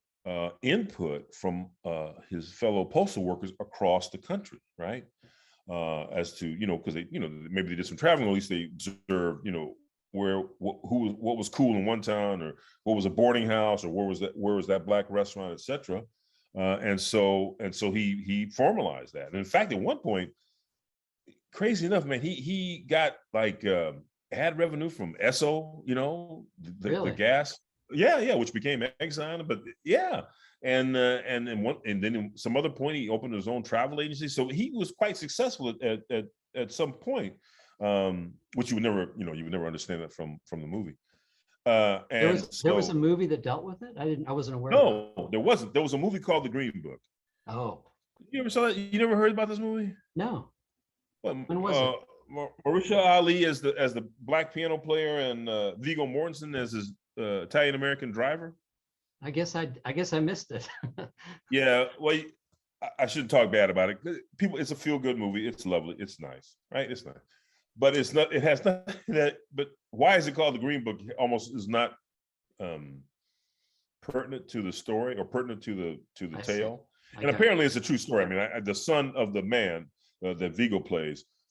input from his fellow postal workers across the country, right? As to because maybe they did some traveling, at least they observed what was cool in one town, or what was a boarding house, or where was that Black restaurant, etc. And so he formalized that. And in fact, at one point, crazy enough, man, he got like ad revenue from Esso, Really? the gas yeah, which became Exxon, but yeah. And then at some other point he opened his own travel agency. So he was quite successful at some point, which you would never understand that from the movie. And there was a so movie that dealt with it. I wasn't aware of it. no, there wasn't. There was a movie called The Green Book. Oh, You ever saw that? You never heard about this movie? no. Well, When was it? Mahershala Ali as the black piano player, and Viggo Mortensen as his Italian American driver. I guess I missed it. Yeah, well, I shouldn't talk bad about it. People, it's a feel good movie. It's lovely. It's nice, right? It's nice, but it's not. It has not that. But why is it called The Green Book? Almost is not pertinent to the story or pertinent to the tale. And apparently, it's a true story. I mean, the son of the man that Viggo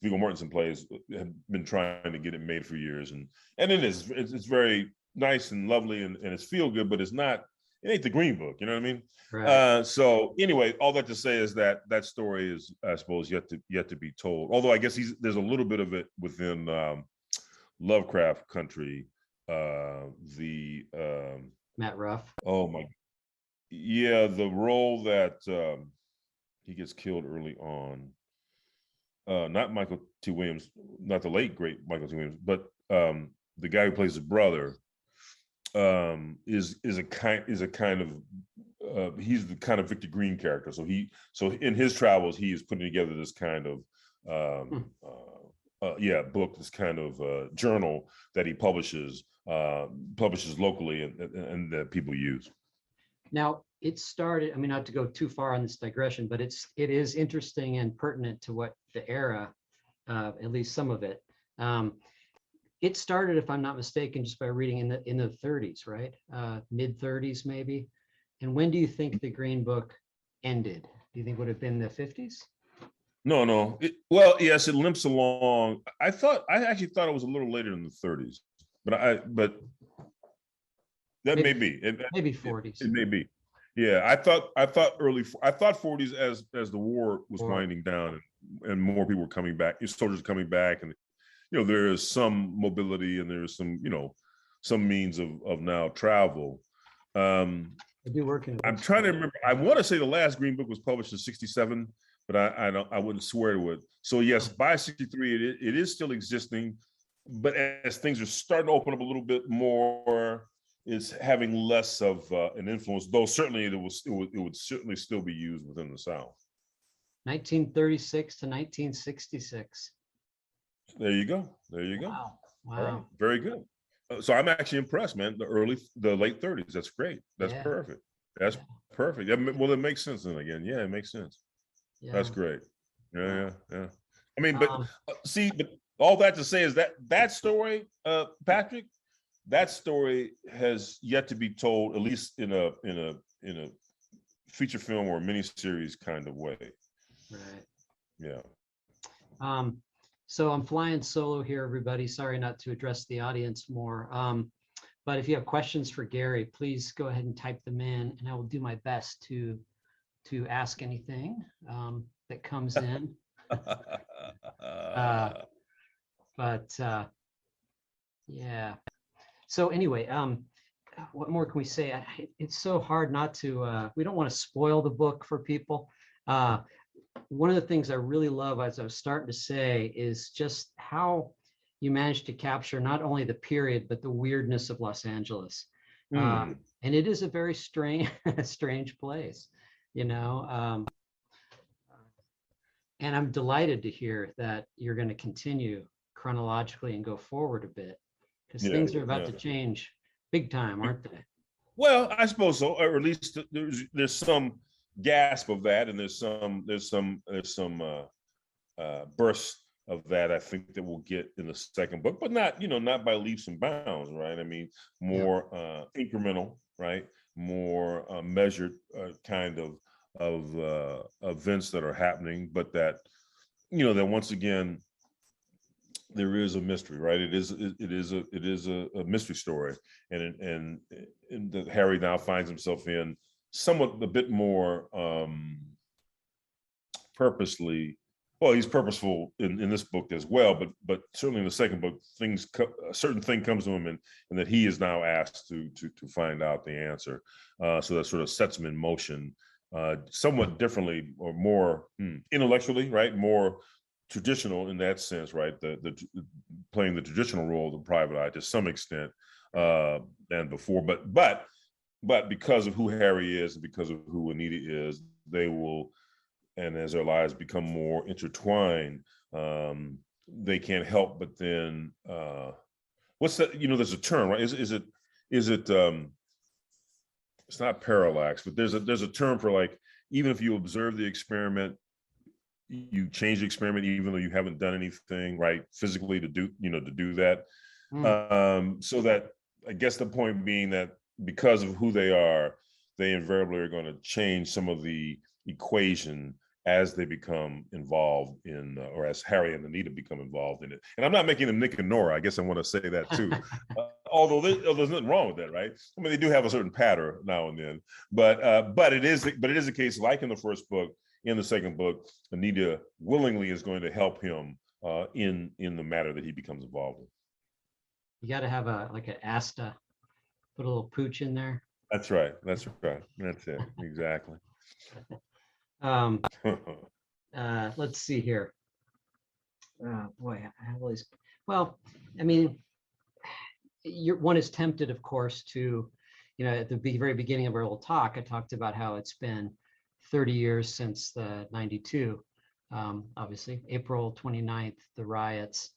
Mortensen plays, have been trying to get it made for years, and it's very nice and lovely, and it's feel good, but it's not. It ain't The Green Book, you know what I mean? Right. So anyway, all that to say is that story is, I suppose, yet to be told. Although I guess there's a little bit of it within Lovecraft country. Matt Ruff. Oh my, yeah, the role that he gets killed early on. Not Michael T. Williams, not the late great Michael T. Williams, but the guy who plays his brother. Is a kind of he's the kind of Victor Green character. So in his travels he is putting together this kind of book, this kind of journal that he publishes locally and that people use. Now it started. I mean, not to go too far on this digression, but it is interesting and pertinent to what the era, at least some of it. It started, if I'm not mistaken, just by reading in the 30s, right? Mid 30s, maybe. And when do you think the Green Book ended? Do you think would have been the 50s? No. Well, yes, it limps along. I actually thought it was a little later in the 30s, but that may be. Maybe 40s. It may be. Yeah, I thought 40s as the war was winding down and more people were coming back, soldiers coming back, and there is some mobility and there is some means of now travel. I do work in. I'm trying to remember. I want to say the last Green Book was published in '67, but I wouldn't swear to it. So yes, by '63 it is still existing, but as things are starting to open up a little bit more, it's having less of an influence. Though certainly it would certainly still be used within the South. 1936 to 1966. There you go. Wow. All right. Very good. So I'm actually impressed, man. The late 30s. That's great. That's perfect. That's perfect. Well, it makes sense then again. Yeah, it makes sense. Yeah. That's great. Yeah. I mean, but but all that to say is that story, Patrick, that story has yet to be told, at least in a feature film or a miniseries kind of way. Right. Yeah. So I'm flying solo here, everybody. Sorry not to address the audience more. But if you have questions for Gary, please go ahead and type them in, and I will do my best to ask anything that comes in. Yeah. So anyway, what more can we say? It's so hard not to. We don't want to spoil the book for people. One of the things I really love, as I was starting to say, is just how you managed to capture not only the period, but the weirdness of Los Angeles. And it is a very strange place, and I'm delighted to hear that you're going to continue chronologically and go forward a bit, because things are about to change big time, aren't they? Well, I suppose so, or at least there's some gasp of that, and there's some bursts of that I think that we'll get in the second book, but not by leaps and bounds, right? I mean, more incremental, right? More measured kind of events that are happening, but that that once again there is a mystery, right? It is a mystery story, and that Harry now finds himself in somewhat a bit more purposely well, he's purposeful in this book as well, but certainly in the second book, a certain thing comes to him, and that he is now asked to find out the answer. So that sort of sets him in motion, somewhat differently or more intellectually, right? More traditional in that sense, right? The playing the traditional role of the private eye to some extent than before, but because of who Harry is and because of who Anita is, they will, and as their lives become more intertwined, they can't help but then what's that? There's a term, right? Is it it's not parallax, but there's a term for, like, even if you observe the experiment, you change the experiment even though you haven't done anything, right, physically to do that. So that, I guess the point being that because of who they are, they invariably are going to change some of the equation as they become involved in, or as Harry and Anita become involved in it. And I'm not making them Nick and Nora. I guess I want to say that too. Although there's nothing wrong with that, right? I mean, they do have a certain pattern now and then, but it is a case, like in the first book. In the second book, Anita willingly is going to help him in the matter that he becomes involved in. You got to have an Asta, put a little pooch in there. That's right. That's it. Exactly. Let's see here. Boy, I have all these. Well, I mean, one is tempted, of course, to, at the very beginning of our little talk, I talked about how it's been 30 years since the 92, obviously, April 29th, the riots.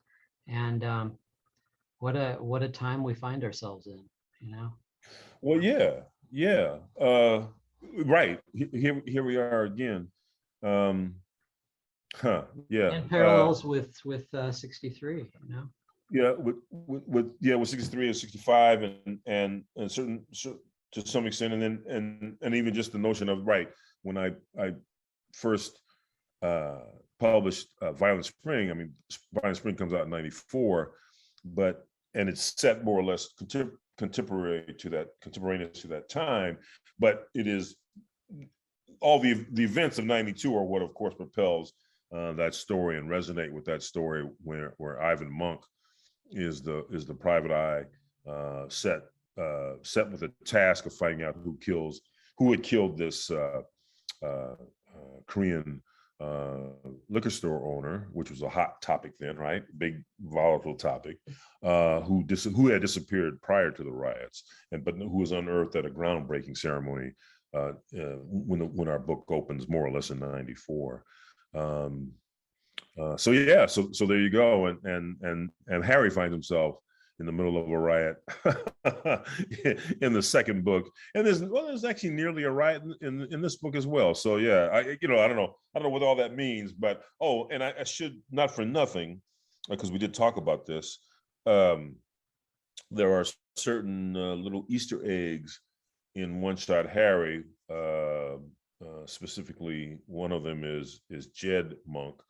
And what a time we find ourselves in, Well, yeah. Right. Here we are again. Yeah. And parallels with 63, Yeah, with 63 and 65 and certain to some extent, and even just the notion of, right, when I first published Violent Spring. I mean, Violent Spring comes out in 94, and it's set more or less contemporaneous to that time, but it is all the events of 92 are what, of course, propels that story and resonate with that story where Ivan Monk is the private eye set with the task of finding out who had killed this Korean liquor store owner, which was a hot topic then, right? Big volatile topic, who had disappeared prior to the riots, but who was unearthed at a groundbreaking ceremony when our book opens, more or less in 94. So there you go, and Harry finds himself in the middle of a riot in the second book, and there's actually nearly a riot in this book as well. So yeah, I don't know what all that means, but and I should, not for nothing, because we did talk about this. There are certain little Easter eggs in One Shot Harry. Specifically, one of them is Jed Monk.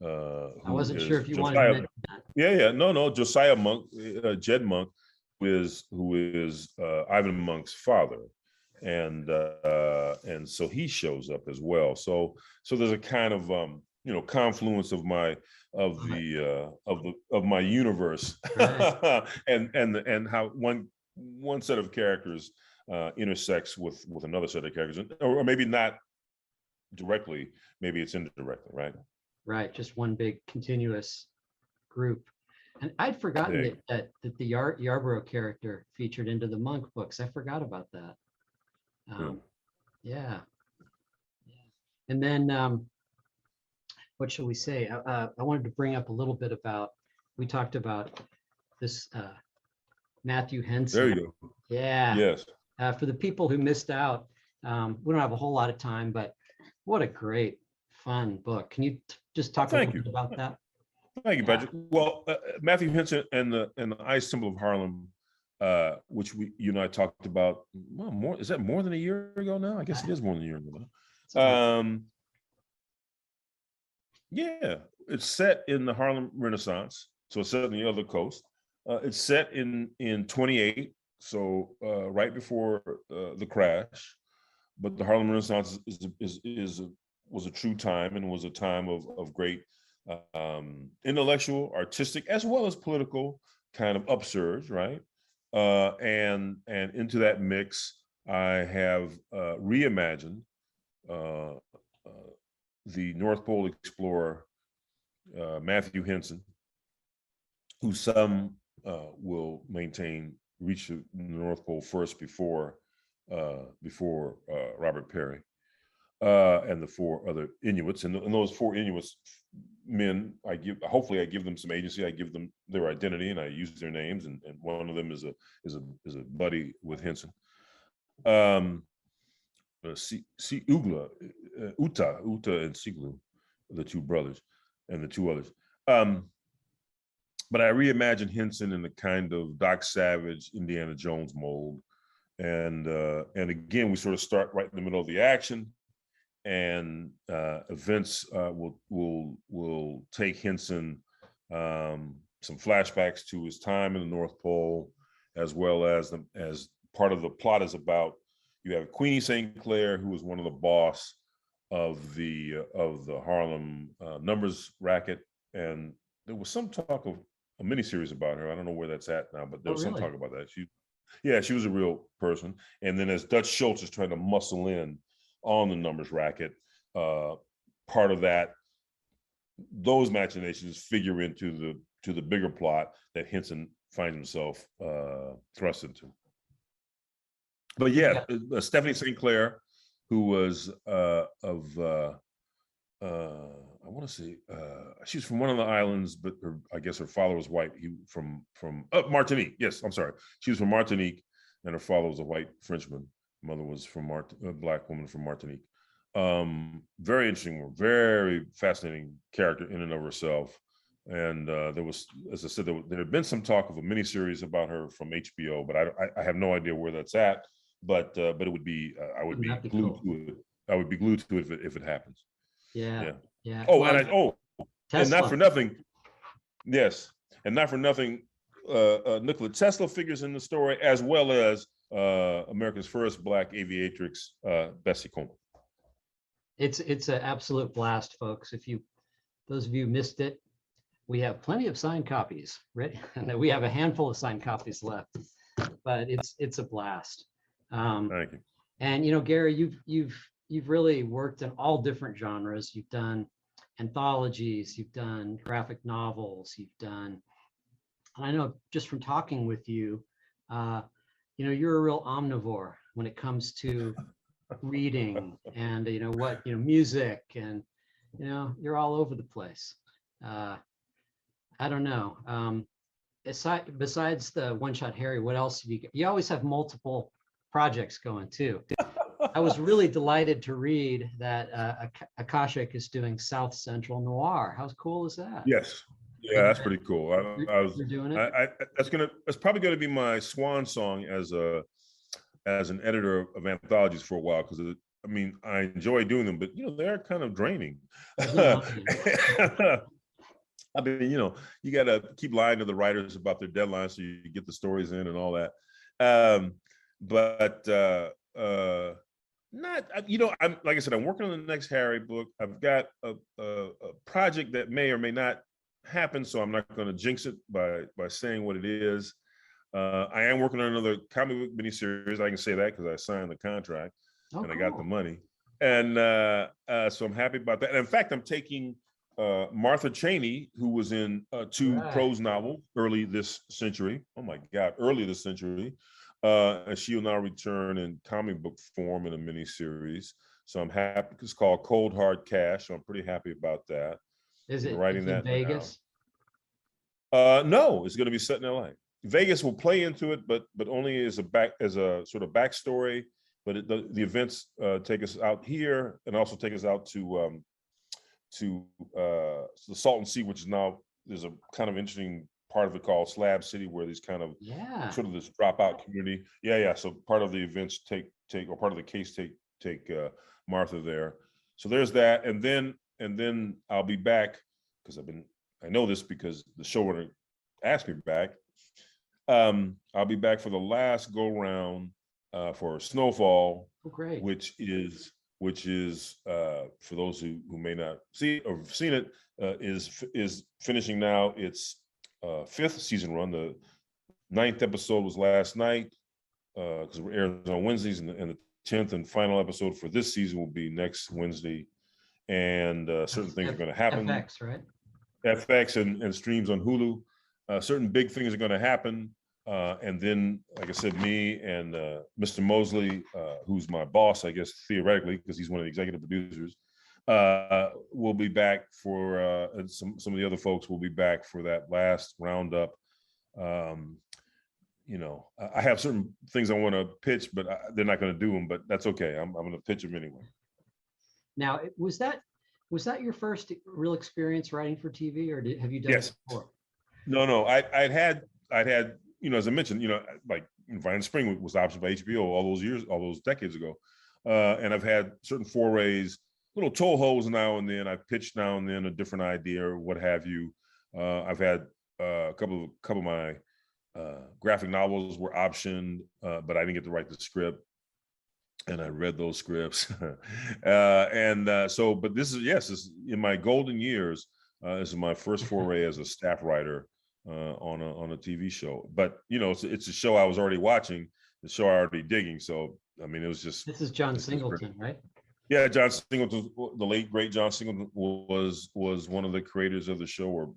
I wasn't sure if you wanted to mention that. Yeah, no, Josiah Monk, Jed Monk, who is Ivan Monk's father, and so he shows up as well. So there's a kind of confluence of my universe, right. and how one set of characters intersects with another set of characters, or maybe not directly, maybe it's indirectly, right? Right, just one big continuous group. And I'd forgotten that the Yarborough character featured into the Monk books. I forgot about that. Yeah. And then what shall we say? I wanted to bring up a little bit about, we talked about this Matthew Henson. There you go. Yeah. Yes. For the people who missed out, we don't have a whole lot of time, but what a great, fun book. Can you just talk a little bit about that? Thank you, Patrick. Well, Matthew Henson and the Ensemble of Harlem, which you and I talked about. Well, is that more than a year ago now? I guess it is more than a year ago now. Yeah, it's set in the Harlem Renaissance, so it's set on the other coast. It's set in 28, so right before the crash. But the Harlem Renaissance was a true time, and was a time of great intellectual, artistic, as well as political kind of upsurge, right? And into that mix, I have reimagined uh, the North Pole explorer Matthew Henson, who some will maintain reached the North Pole first before Robert Peary and the four other Inuits. And those four Inuits men, hopefully I give them some agency. I give them their identity, and I use their names. And one of them is a buddy with Henson. Uta and Siglu, the two brothers, and the two others. But I reimagined Henson in the kind of Doc Savage, Indiana Jones mold, and again we sort of start right in the middle of the action, and events will take Henson some flashbacks to his time in the North Pole, as well as part of the plot is about, you have Queenie St. Clair, who was one of the boss of the Harlem numbers racket, and there was some talk of a miniseries about her. I don't know where that's at now, but there was some talk about that. She was a real person. And then as Dutch Schultz is trying to muscle in on the numbers racket, part of that, those machinations figure into the bigger plot that Henson finds himself thrust into. But Stephanie St. Clair, who was I want to say she's from one of the islands, but I guess her father was white. He from Martinique. Yes, I'm sorry. She was from Martinique, and her father was a white Frenchman. Mother was from a black woman from Martinique. Very interesting, very fascinating character in and of herself. And there was, as I said, there had been some talk of a miniseries about her from HBO, but I have no idea where that's at. But it would be I would be glued to it. I would be glued to it if it happens. Yeah. Oh, well, and not for nothing. Yes, and not for nothing. Nikola Tesla figures in the story, as well as America's first Black aviatrix, Bessie Coleman. It's an absolute blast, folks. Those of you missed it, we have plenty of signed copies, right? And we have a handful of signed copies left, but it's a blast. Thank you. And Gary, you've really worked in all different genres. You've done anthologies, you've done graphic novels, and I know just from talking with you, you're a real omnivore when it comes to reading and music, and you're all over the place. I don't know. Besides the One Shot Harry, what else have you got? You always have multiple projects going too. I was really delighted to read that Akashic is doing South Central Noir. How cool is that? Yes. Yeah, that's pretty cool. You're doing it? That's probably going to be my swan song as an editor of anthologies for a while, because I enjoy doing them, but they're kind of draining. I mean, you got to keep lying to the writers about their deadlines so you get the stories in and all that. I'm like I said, I'm working on the next Harry book. I've got a project that may or may not happen, so I'm not going to jinx it by saying what it is. I am working on another comic book miniseries. I can say that because I signed the contract and I got the money, and so I'm happy about that. And in fact, I'm taking Martha Cheney, who was in two prose novels early this century. Oh my God, early this century. And she will now return in comic book form in a miniseries. So I'm happy. It's called Cold Hard Cash. So I'm pretty happy about that. Is it writing in Vegas? No, it's going to be set in LA. Vegas will play into it, but only as a sort of backstory. But the events take us out here and also take us out to the Salton Sea, which is now, there's a kind of interesting part of it called Slab City, where these kind of sort of this dropout community. So part of the events or part of the case take Martha there. So there's that, and then I'll be back, because I know this because the showrunner asked me back. I'll be back for the last go round for Snowfall, which which is for those who may not see or have seen it, is finishing now its fifth season run. The 9th episode was last night because we're airing on Wednesdays, and the 10th and final episode for this season will be next Wednesday. And certain things are going to happen. FX, right? FX and streams on Hulu. Certain big things are going to happen. And then, like I said, me and Mr. Mosley, who's my boss, I guess, theoretically, because he's one of the executive producers, will be back for, and some of the other folks will be back for that last roundup. You know, I have certain things I want to pitch, but they're not going to do them, but that's okay. I'm going to pitch them anyway. Now, was that your first real experience writing for TV, or have you done Yes. it before? No, I'd had, you know, as I mentioned, you know, like Vine Spring was optioned by HBO all those decades ago. And I've had certain forays, little toeholds now and then. I've pitched now and then a different idea or what have you. I've had a couple of my graphic novels were optioned, but I didn't get to write the script. And I read those scripts. But this is in my golden years, this is my first foray as a staff writer on a TV show. But you know, it's a show I was already watching, the show I already digging. So I mean, it was just. This is John Singleton, right? Yeah, John Singleton, the late great John Singleton was one of the creators of the show, or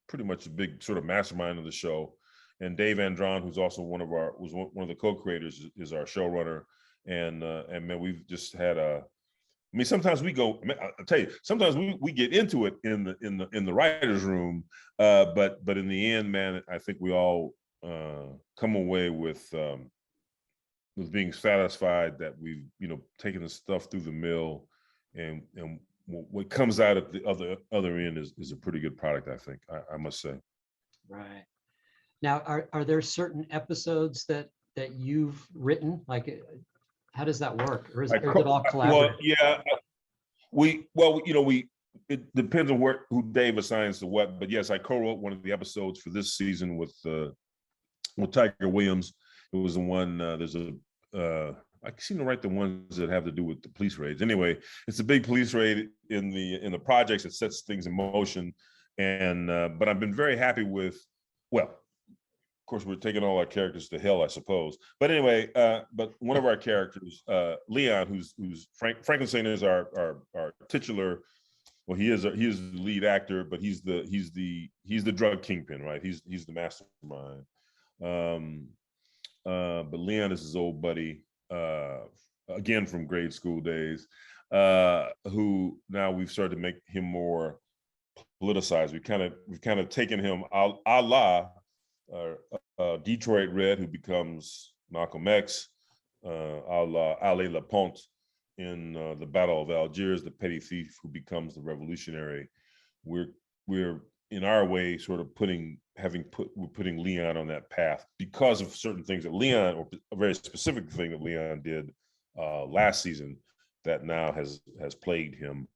pretty much a big sort of mastermind of the show. And Dave Andron, who's also one of the co-creators, is our showrunner. And man, we've just had I mean, sometimes we go. I'll tell you, sometimes we get into it in the writers' room, but in the end, man, I think we all come away with being satisfied that we've, you know, taken the stuff through the mill, and what comes out at the other end is a pretty good product, I think. I must say. Right. Now, are there certain episodes that you've written? Like, how does that work? Or is it all collaborative? Well, yeah, it depends on who Dave assigns to what. But yes, I co-wrote one of the episodes for this season with Tiger Williams. It was the one. I seem to write the ones that have to do with the police raids. Anyway, it's a big police raid in the projects that sets things in motion. And but I've been very happy with. Well, of course, we're taking all our characters to hell, I suppose. But anyway, but one of our characters, Leon, who's Frankenstein is our titular. Well, he is the lead actor, but he's the drug kingpin, right? He's the mastermind. But Leon is his old buddy, again from grade school days, who now we've started to make him more politicized. We've kind of taken him a la Detroit Red, who becomes Malcolm X, a la Ale Laponte in the Battle of Algiers, the petty thief who becomes the revolutionary. We're in our way sort of putting Leon on that path because of certain things that Leon, or a very specific thing that Leon did last season that now has plagued him.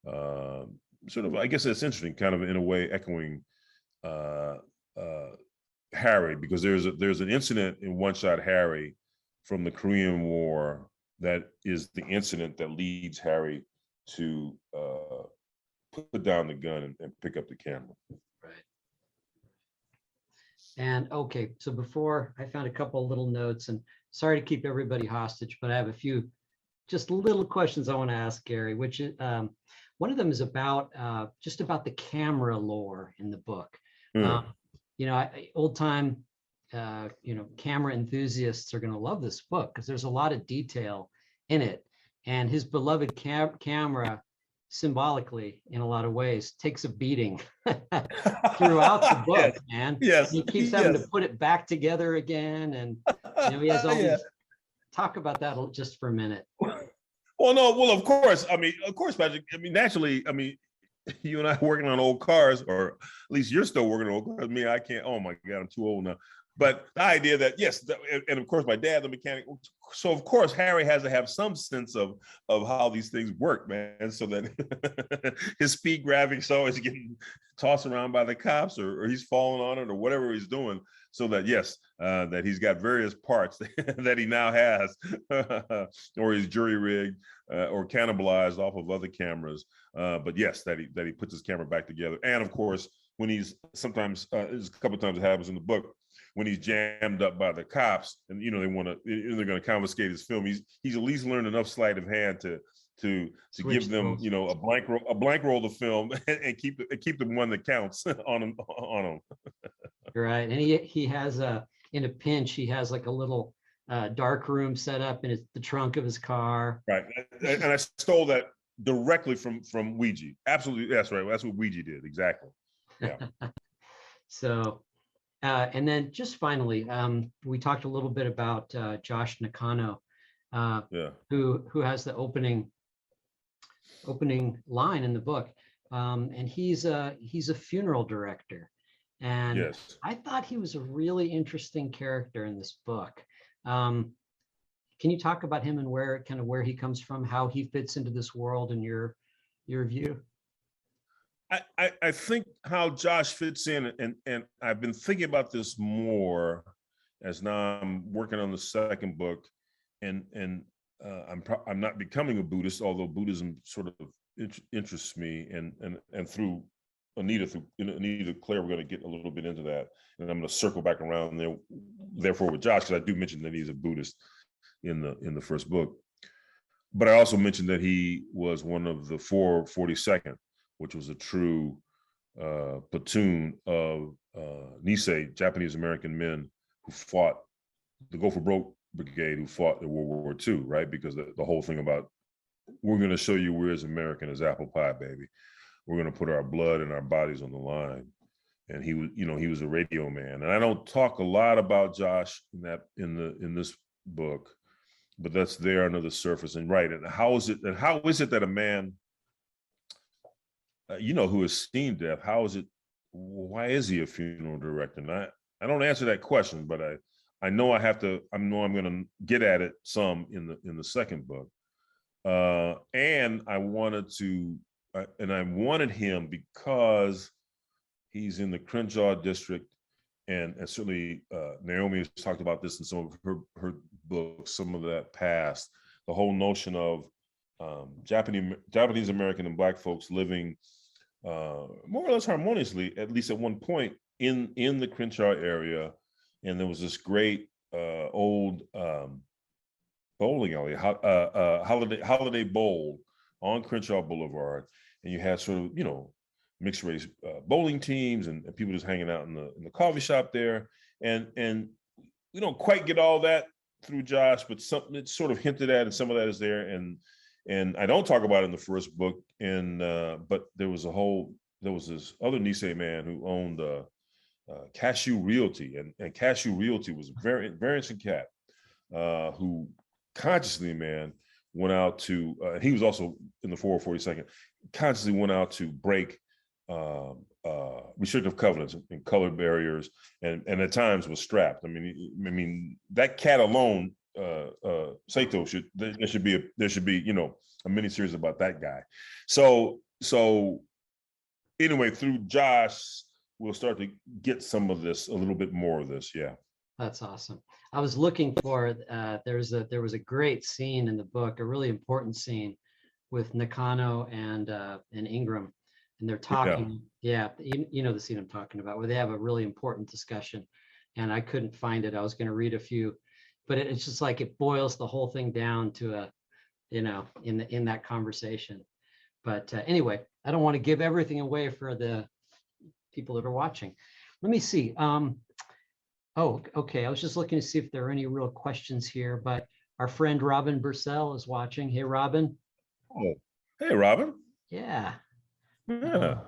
Sort of, I guess it's interesting, kind of in a way echoing Harry, because there's an incident in One Shot Harry from the Korean War that is the incident that leads Harry to put down the gun and pick up the camera. Right. And okay, so before I found a couple of little notes, and sorry to keep everybody hostage, but I have a few just little questions I want to ask Gary, which is one of them is about just about the camera lore in the book. You know, old time, camera enthusiasts are going to love this book because there's a lot of detail in it, and his beloved camera, symbolically in a lot of ways, takes a beating throughout the book. Yes. Man. Yes. He keeps having to put it back together again, and he has all these. Talk about that just for a minute. Well, of course, Patrick. I mean, naturally, you and I are working on old cars, or at least you're still working on old cars. Me, I can't. Oh my God, I'm too old now. But the idea that, yes, and of course my dad, the mechanic, so of course Harry has to have some sense of how these things work, man. So that his speed grabbing's always getting tossed around by the cops, or he's falling on it, or whatever he's doing. So that, yes, that he's got various parts that he now has, or he's jury rigged, or cannibalized off of other cameras. But yes, that he puts his camera back together. And of course, when he's sometimes, there's a couple of times it happens in the book, when he's jammed up by the cops, and they're going to confiscate his film. He's at least learned enough sleight of hand to give them a blank roll of film and keep the one that counts on him. Right, and he has in a pinch, he has like a little dark room set up in the trunk of his car. Right, and I stole that directly from Ouija. Absolutely, that's right. That's what Ouija did, exactly. Yeah. So, and then just finally, we talked a little bit about Josh Nakano, who has the opening line in the book, and he's a funeral director, and yes. I thought he was a really interesting character in this book. Can you talk about him and where he comes from, how he fits into this world in your view? I think how Josh fits in, and I've been thinking about this more as now I'm working on the second book, and I'm not becoming a Buddhist, although Buddhism sort of interests me, and through Anita Claire, we're going to get a little bit into that, and I'm going to circle back around there, therefore with Josh, because I do mention that he's a Buddhist in the first book, but I also mentioned that he was one of the 442nd, which was a true platoon of Nisei, Japanese American men who fought the Go for Broke Brigade, who fought in World War II, right? Because the whole thing about, we're going to show you we're as American as apple pie, baby. We're going to put our blood and our bodies on the line. And he was a radio man. And I don't talk a lot about Josh in this book, but that's there under the surface. And right, and how is it that a man, who has seen death, why is he a funeral director? And I don't answer that question, but I know I'm going to get at it some in the second book. And I wanted him because he's in the Crenshaw district, and certainly Naomi has talked about this in some of her books, some of that past, the whole notion of Japanese American and Black folks living more or less harmoniously, at least at one point in the Crenshaw area. And there was this great old bowling alley, Holiday Bowl on Crenshaw Boulevard, and you had sort of mixed race bowling teams and people just hanging out in the coffee shop there. And we don't quite get all that through Josh, but something it's sort of hinted at, and some of that is there. And I don't talk about it in the first book. But there was this other Nisei man who owned Cashew Realty, and Cashew Realty was a very interesting cat who consciously, man, went out to, he was also in the 442nd, consciously went out to break restrictive covenants and color barriers, and at times was strapped. I mean that cat alone, Saito there should be a miniseries about that guy. So anyway, through Josh, we'll start to get some of this, a little bit more of this. Yeah. That's awesome. I was looking for, there was a great scene in the book, a really important scene with Nakano and Ingram, and they're talking. Yeah, you know the scene I'm talking about, where they have a really important discussion, and I couldn't find it. I was going to read a few, but it's just like it boils the whole thing down to in that conversation. But anyway, I don't want to give everything away for the people that are watching. Let me see. Oh, okay. I was just looking to see if there are any real questions here, but our friend Robin Bursell is watching. Hey, Robin. Oh, hey, Robin. Yeah. Yeah.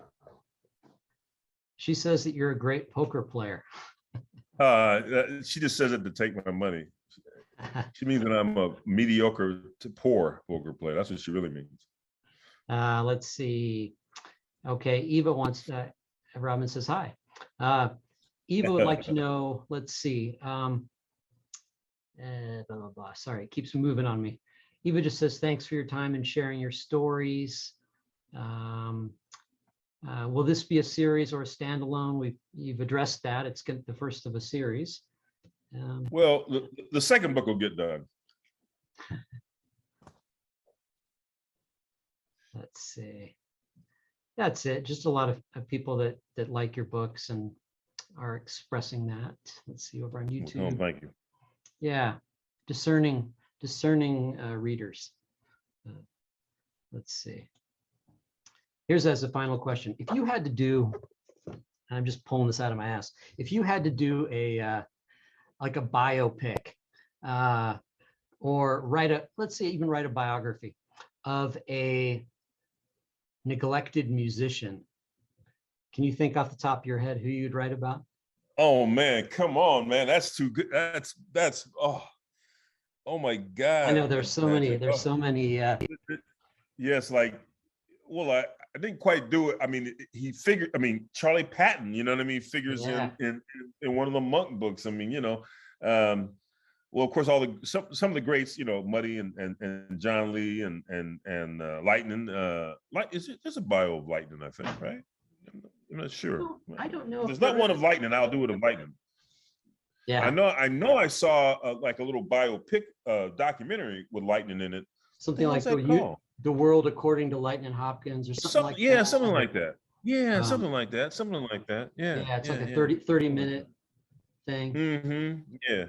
She says that you're a great poker player. She just says it to take my money. She means that I'm a mediocre to poor poker player. That's what she really means. Let's see. Okay, Eva wants Robin says hi. Eva would like to know, let's see. Blah, blah, blah. Sorry, it keeps moving on me. Eva just says, thanks for your time and sharing your stories. Will this be a series or a standalone? You've addressed that. It's the first of a series. Well, the second book will get done. Let's see. That's it. Just a lot of people that like your books and are expressing that. Let's see over on YouTube. Oh, thank you. Yeah, discerning readers. Let's see. Here's as a final question. If you had to do, I'm just pulling this out of my ass. If you had to do a like a biopic, or let's say even write a biography of a neglected musician, can you think off the top of your head who you'd write about? Oh man, come on, man. That's too good. That's oh my God. I know there's so many. There's so many. Yes, like, well, I didn't quite do it. I mean, Charlie Patton, you know what I mean, figures in one of the Monk books. I mean, well, of course, some of the greats, Muddy and John Lee and Lightning. There's a bio of Lightning, I think, right? I'm not sure. I don't know. There's not one of Lightning. I'll do it of Lightning. Yeah. I know. I saw like a little biopic documentary with Lightning in it. Something like the World According to Lightning Hopkins or something like that. Yeah, something like that. Yeah, something like that. Something like that. Yeah. Yeah, it's like a 30-minute thing. Mm-hmm. Yeah.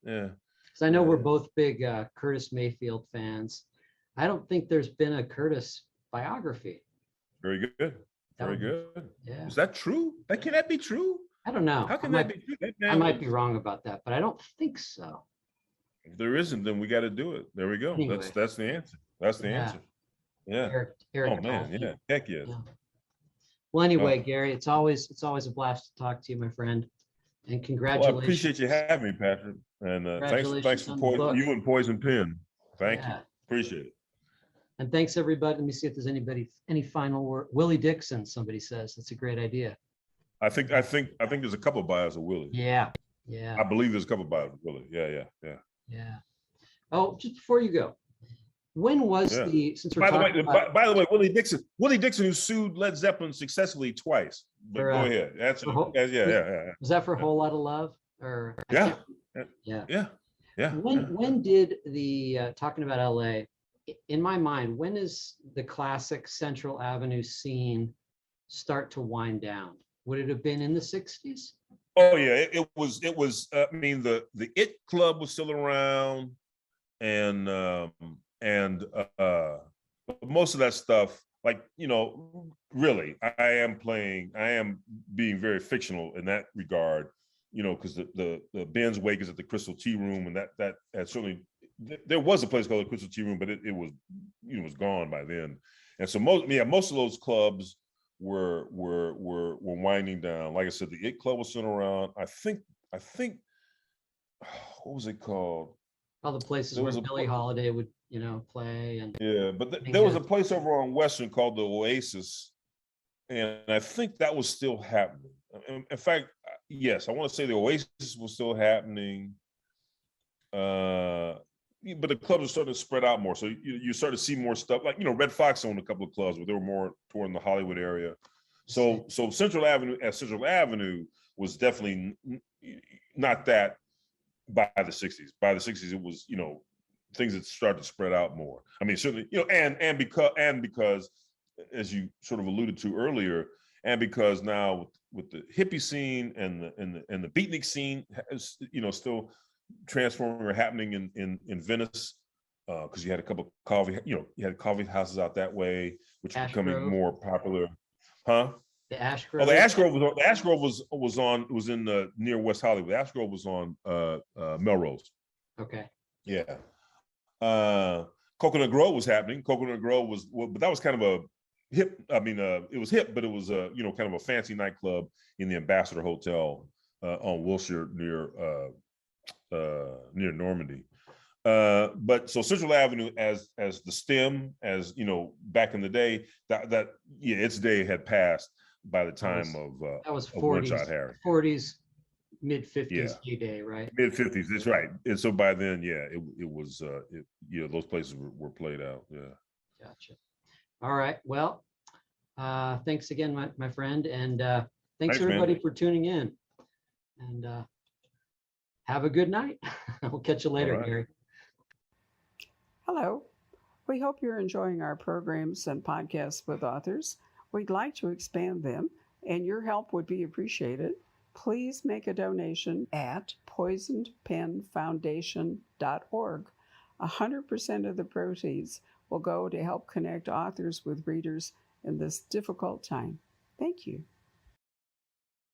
Because I know we're both big Curtis Mayfield fans. I don't think there's been a Curtis biography. Very good. Very good. Yeah. Is that true? Can that be true? I don't know. How can that be true? I might be wrong about that, but I don't think so. If there isn't, then we got to do it. There we go. Anyway. That's the answer. That's the answer. Yeah. Eric oh man, yeah. Heck yes. Yeah. Well, anyway, Gary, it's always a blast to talk to you, my friend. And congratulations. Well, I appreciate you having me, Patrick. And thanks for you and Poison Pen. Thank you. Appreciate it. And thanks everybody. Let me see if there's any final word. Willie Dixon, somebody says. That's a great idea. I think there's a couple of bios of Willie. Yeah. I believe there's a couple of bios of Willie. Yeah. Oh, just before you go, when was since we're by the way, Willie Dixon who sued Led Zeppelin successfly twice. But go ahead. Was that for a Whole Lot of Love? Or yeah. When did the talking about LA? In my mind, when is the classic Central Avenue scene start to wind down? Would it have been in the 60s? Oh yeah, it was. I mean, the It Club was still around, and most of that stuff, like, really, I am being very fictional in that regard, because the Ben's Wake is at the Crystal Tea Room, and that certainly. There was a place called the Crystal Tea Room, but it was, was gone by then. And so most of those clubs were winding down. Like I said, the It Club was still around. I think what was it called? All the places where Billie Holiday would, play. And but there was a place over on Western called the Oasis, and I think that was still happening. In fact, yes, I want to say the Oasis was still happening. But the clubs are starting to spread out more. So you start to see more stuff. Like, Red Fox owned a couple of clubs, but they were more toward the Hollywood area. So Central Avenue was definitely not that by the 60s. By the 60s, it was, things that started to spread out more. I mean, certainly, and because, as you sort of alluded to earlier, and because now with the hippie scene and the beatnik scene, still transforming or happening in Venice, because you had a couple of coffee, you had coffee houses out that way, which are becoming more popular. Huh? The Ash Grove. Oh, the Ash Grove was in near West Hollywood. The Ash Grove was on Melrose. Okay. Yeah. Coconut Grove was happening. Coconut Grove but that was kind of a hip. I mean, it was hip, but it was kind of a fancy nightclub in the Ambassador Hotel on Wilshire near Normandy. But so Central Avenue as the stem, as back in the day, that its day had passed. by the time That was of One 40s, Shot Harry. 40s, mid 50s Yeah. heyday, right? Mid-50s, that's right. And so by then, yeah, it was those places were played out. Yeah. Gotcha. All right. Well, thanks again, my friend. And thanks Thanks, man. everybody for tuning in. And have a good night. We'll catch you later, All right. Gary. Hello. We hope you're enjoying our programs and podcasts with authors. We'd like to expand them, and your help would be appreciated. Please make a donation at poisonedpenfoundation.org. 100% of the proceeds will go to help connect authors with readers in this difficult time. Thank you.